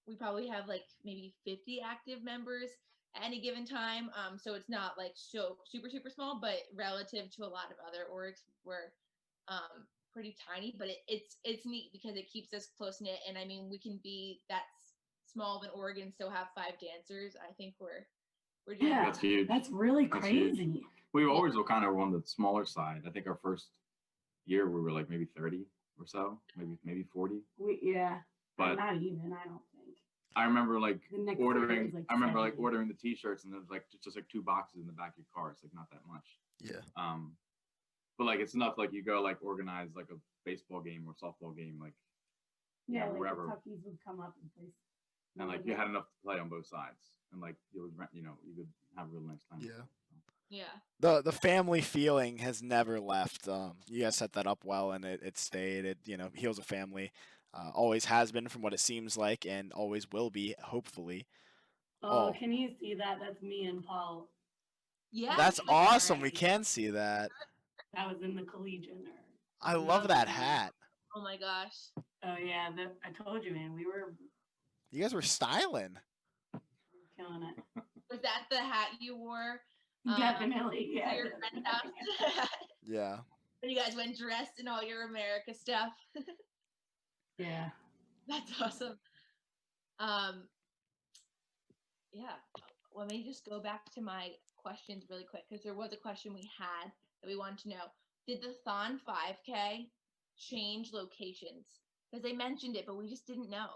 We probably have like maybe 50 active members at any given time. So it's not like so super small, but relative to a lot of other orgs, we're pretty tiny. But it's neat because it keeps us close knit. And I mean, we can be that small of an org and still have 5 dancers. I think we're doing Yeah, That's huge. that's really That's huge. crazy. We always were kind of on the smaller side. I think our first year we were like maybe 30 or so, maybe 40. But But not even, I don't think. I remember like The next year ordering. was, like, I remember 70. like ordering the T-shirts, and there's like just like 2 boxes in the back of your car. It's like not that much. Yeah. But like it's enough. Like you go like organize like a baseball game or softball game, like Yeah, Yeah, like wherever. the Tuckies would come up and play. and like you had enough to play on both sides, and like you would you could have a real nice time. Yeah. yeah. The family feeling has never left. You guys set that up well, and it stayed. It Heel's a family, always has been from what it seems like, and always will be, hopefully. Oh, Oh. can you see that? That's me and Paul. Yeah. That's that's awesome. We right. can see that. That was in the Collegian. I love that hat. Oh my gosh. Oh yeah, I told you, man. We were You guys were styling. killing it. Was that the hat you wore Definitely, to yeah. your friend's house? Yeah. When you guys went dressed in all your America stuff. Yeah. That's awesome. Yeah. Let me just go back to my questions really quick, because there was a question we had that we wanted to know. Did the Thon 5K change locations? Because they mentioned it, but we just didn't know.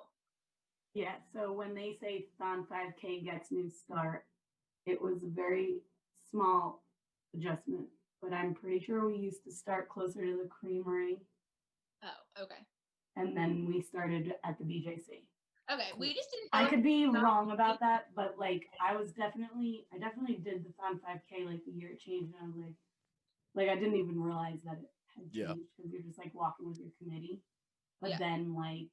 Yeah, so when they say Thon 5K gets new start, it was a very small adjustment, but I'm pretty sure we used to start closer to the Creamery, Oh, okay. and then we started at the BJC. Okay, we just didn't I know. could be wrong about that, but like I definitely did the Thon 5K like the year it changed, and I was like I didn't even realize that it had Yeah. changed because you're just like walking with your committee. But Yeah. then like,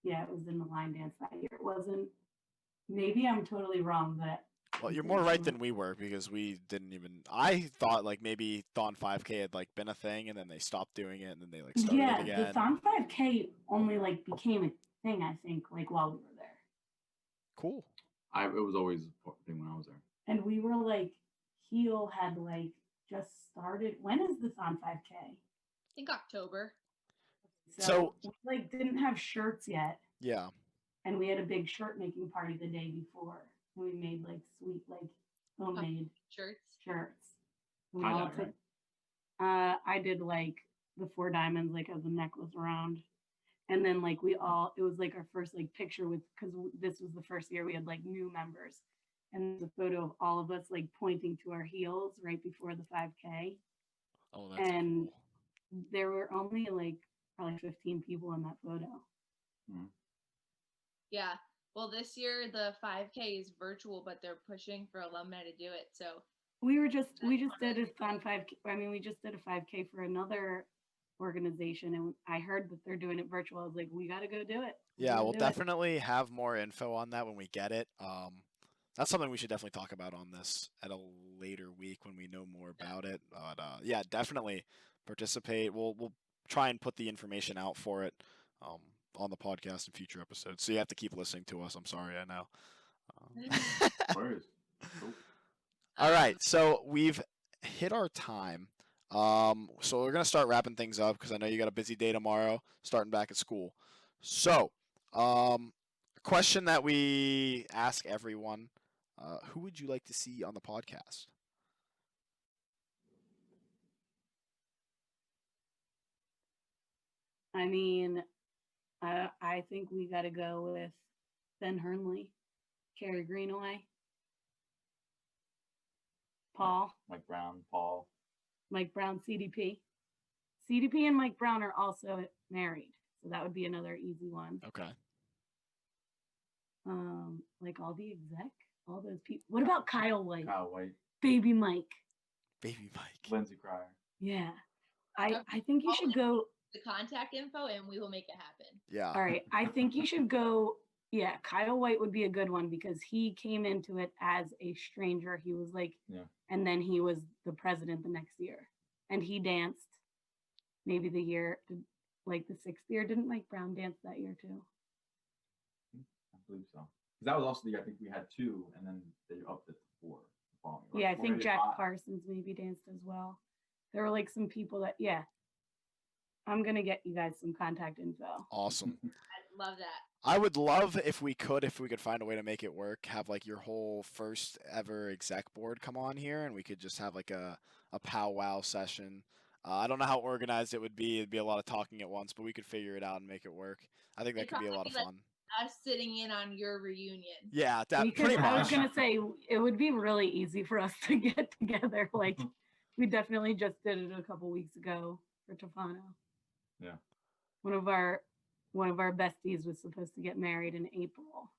yeah, it was in the line dance that year. It wasn't. Maybe I'm totally wrong, but Well, you're more right than we were because we didn't even. I thought like maybe Thon 5K had like been a thing and then they stopped doing it and then they like started it again. The Thon 5K only like became a thing, I think, like while we were there. Cool. It was always a thing when I was there. And we were like, Heel had like just started. When is the Thon 5K? I think October. So we like didn't have shirts yet. Yeah. And we had a big shirt making party the day before. And we made like sweet, like homemade shirts. We all took, I did like the 4 diamonds, like as a necklace around. And then like it was like our first like picture with, because this was the first year we had like new members. And there's a photo of all of us like pointing to our heels right before the 5K. Oh, that's and cool. There were only like probably 15 people in that photo. Mm-hmm. Yeah. Well, this year the 5K is virtual, but they're pushing for alumni to do it. So we just did a Thon 5K. I mean, we just did a 5K for another organization, and I heard that they're doing it virtual. I was like, we got to go do it. Yeah, we'll definitely have more info on that when we get it. That's something we should definitely talk about on this at a later week when we know more about it. But yeah, definitely participate. We'll try and put the information out for it on the podcast in future episodes. So you have to keep listening to us. I'm sorry, I know. Cool. All right, so we've hit our time. So we're gonna start wrapping things up because I know you got a busy day tomorrow, starting back at school. So, a question that we ask everyone: who would you like to see on the podcast? I mean, I think we got to go with Ben Hernley, Carrie Greenaway, Paul, Mike Brown, Paul, Mike Brown, CDP. CDP and Mike Brown are also married, so that would be another easy one. Okay. Like all the exec, all those people. What about Kyle White? Kyle White, Baby Mike. Baby Mike. Lindsay Cryer. Yeah, I think you should go. The contact info, and we will make it happen. Yeah. All right, I think you should go. Yeah, Kyle White would be a good one because he came into it as a stranger. He was like, and then he was the president the next year, and he danced. Maybe the year, like the 6th year, didn't Mike Brown dance that year too? I believe so. Because that was also the year I think we had 2, and then they upped it to 4. Yeah, I think Jack Parsons maybe danced as well. There were like some people that, I'm gonna get you guys some contact info. Awesome. I love that. I would love if we could find a way to make it work, have like your whole first ever exec board come on here and we could just have like a powwow session. I don't know how organized it would be. It'd be a lot of talking at once, but we could figure it out and make it work. I think that could be a lot of fun. Us sitting in on your reunion. Yeah, pretty much. I was gonna say it would be really easy for us to get together. Like we definitely just did it a couple weeks ago for Tofano. Yeah. One of our besties was supposed to get married in April.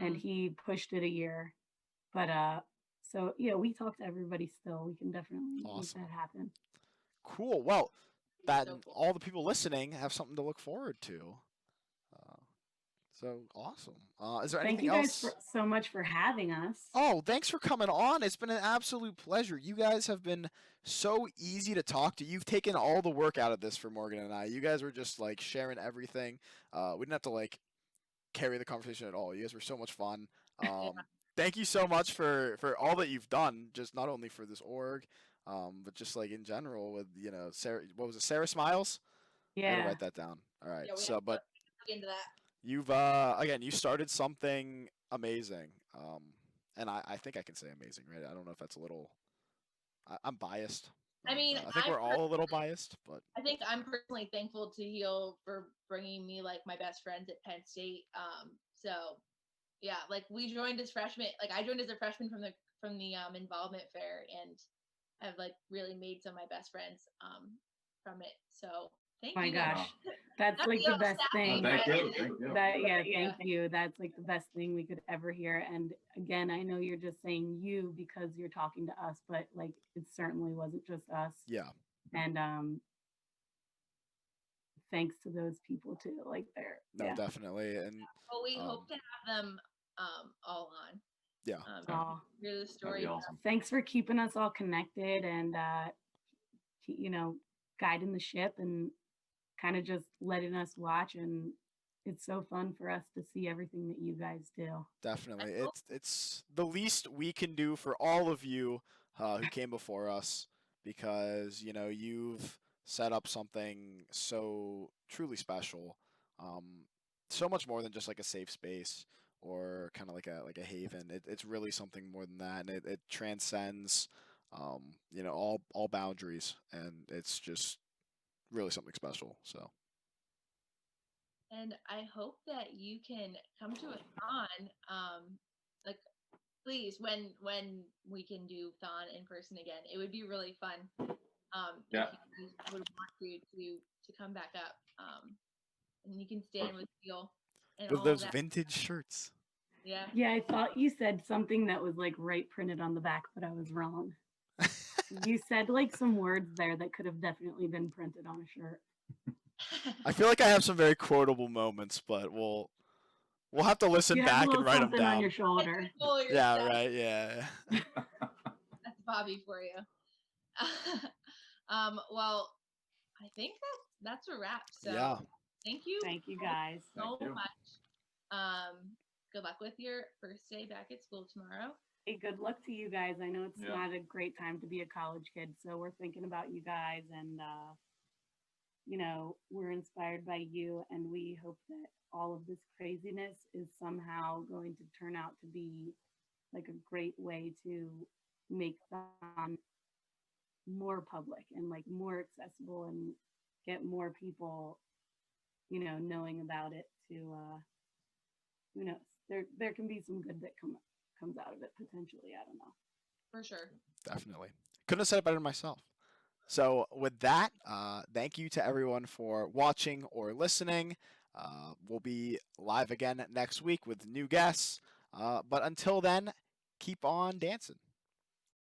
And he pushed it a year. But so yeah, we talk to everybody still. We can definitely make that happen. Cool. Well, all the people listening have something to look forward to. So awesome. Is there anything else? Thank you guys so much for having us. Oh, thanks for coming on. It's been an absolute pleasure. You guys have been so easy to talk to. You've taken all the work out of this for Morgan and I. You guys were just like sharing everything. We didn't have to like carry the conversation at all. You guys were so much fun. Thank you so much for all that you've done, just not only for this org, but just like in general with, Sarah, what was it? Sarah Smiles? Yeah. I'm gonna write that down. All right. Yeah, so, but look into that. You've again, you started something amazing, and I think I can say amazing, right? I don't know if that's a little. I'm biased. I mean, I think we're all a little biased, but I think I'm personally thankful to Heel for bringing me like my best friends at Penn State. So yeah, like we joined as freshmen. Like I joined as a freshman from the involvement fair, and I've like really made some of my best friends from it. So thank you. My gosh. That's Not like the the best thing. Thank you. Thank you. Thank you. That's like the best thing we could ever hear. And again, I know you're just saying you because you're talking to us, but like it certainly wasn't just us. Yeah. And thanks to those people too. Like they're No, definitely. And Well, we um, hope to have them all on. yeah. Aw. Hear the That'd story. be awesome. Thanks for keeping us all connected and you know, guiding the ship and kind of just letting us watch. And it's so fun for us to see everything that you guys do. Definitely. Cool. It's the least we can do for all of you who came before us, because you've set up something so truly special, so much more than just like a safe space or kind of like a haven. It's really something more than that, and it transcends all boundaries, and it's just really something special. So And I hope that you can come to a Thon. Like, please, when we can do Thon in person again, it would be really fun. Yeah. If you would want to come back up. And you can stand with Steel and with all those that. vintage shirts. Yeah. Yeah, I thought you said something that was like right printed on the back, but I was wrong. You said like some words there that could have definitely been printed on a shirt. I feel like I have some very quotable moments, but we'll have to listen You have a back and little write them something on down. your shoulder. Yeah, right. Yeah. That's Bobby for you. Well, I think that's a wrap. So Yeah. thank you. Thank you guys. So Thank you. much. Good luck with your first day back at school tomorrow. Hey, good luck to you guys. I know it's Yeah. not a great time to be a college kid, so we're thinking about you guys, and you know, we're inspired by you, and we hope that all of this craziness is somehow going to turn out to be like a great way to make them more public and like more accessible and get more people, you know, knowing about it. To who knows, there can be some good that comes out of it potentially. I don't know. For sure. Definitely. Couldn't have said it better myself. So with that, thank you to everyone for watching or listening. We'll be live again next week with new guests. But until then, keep on dancing.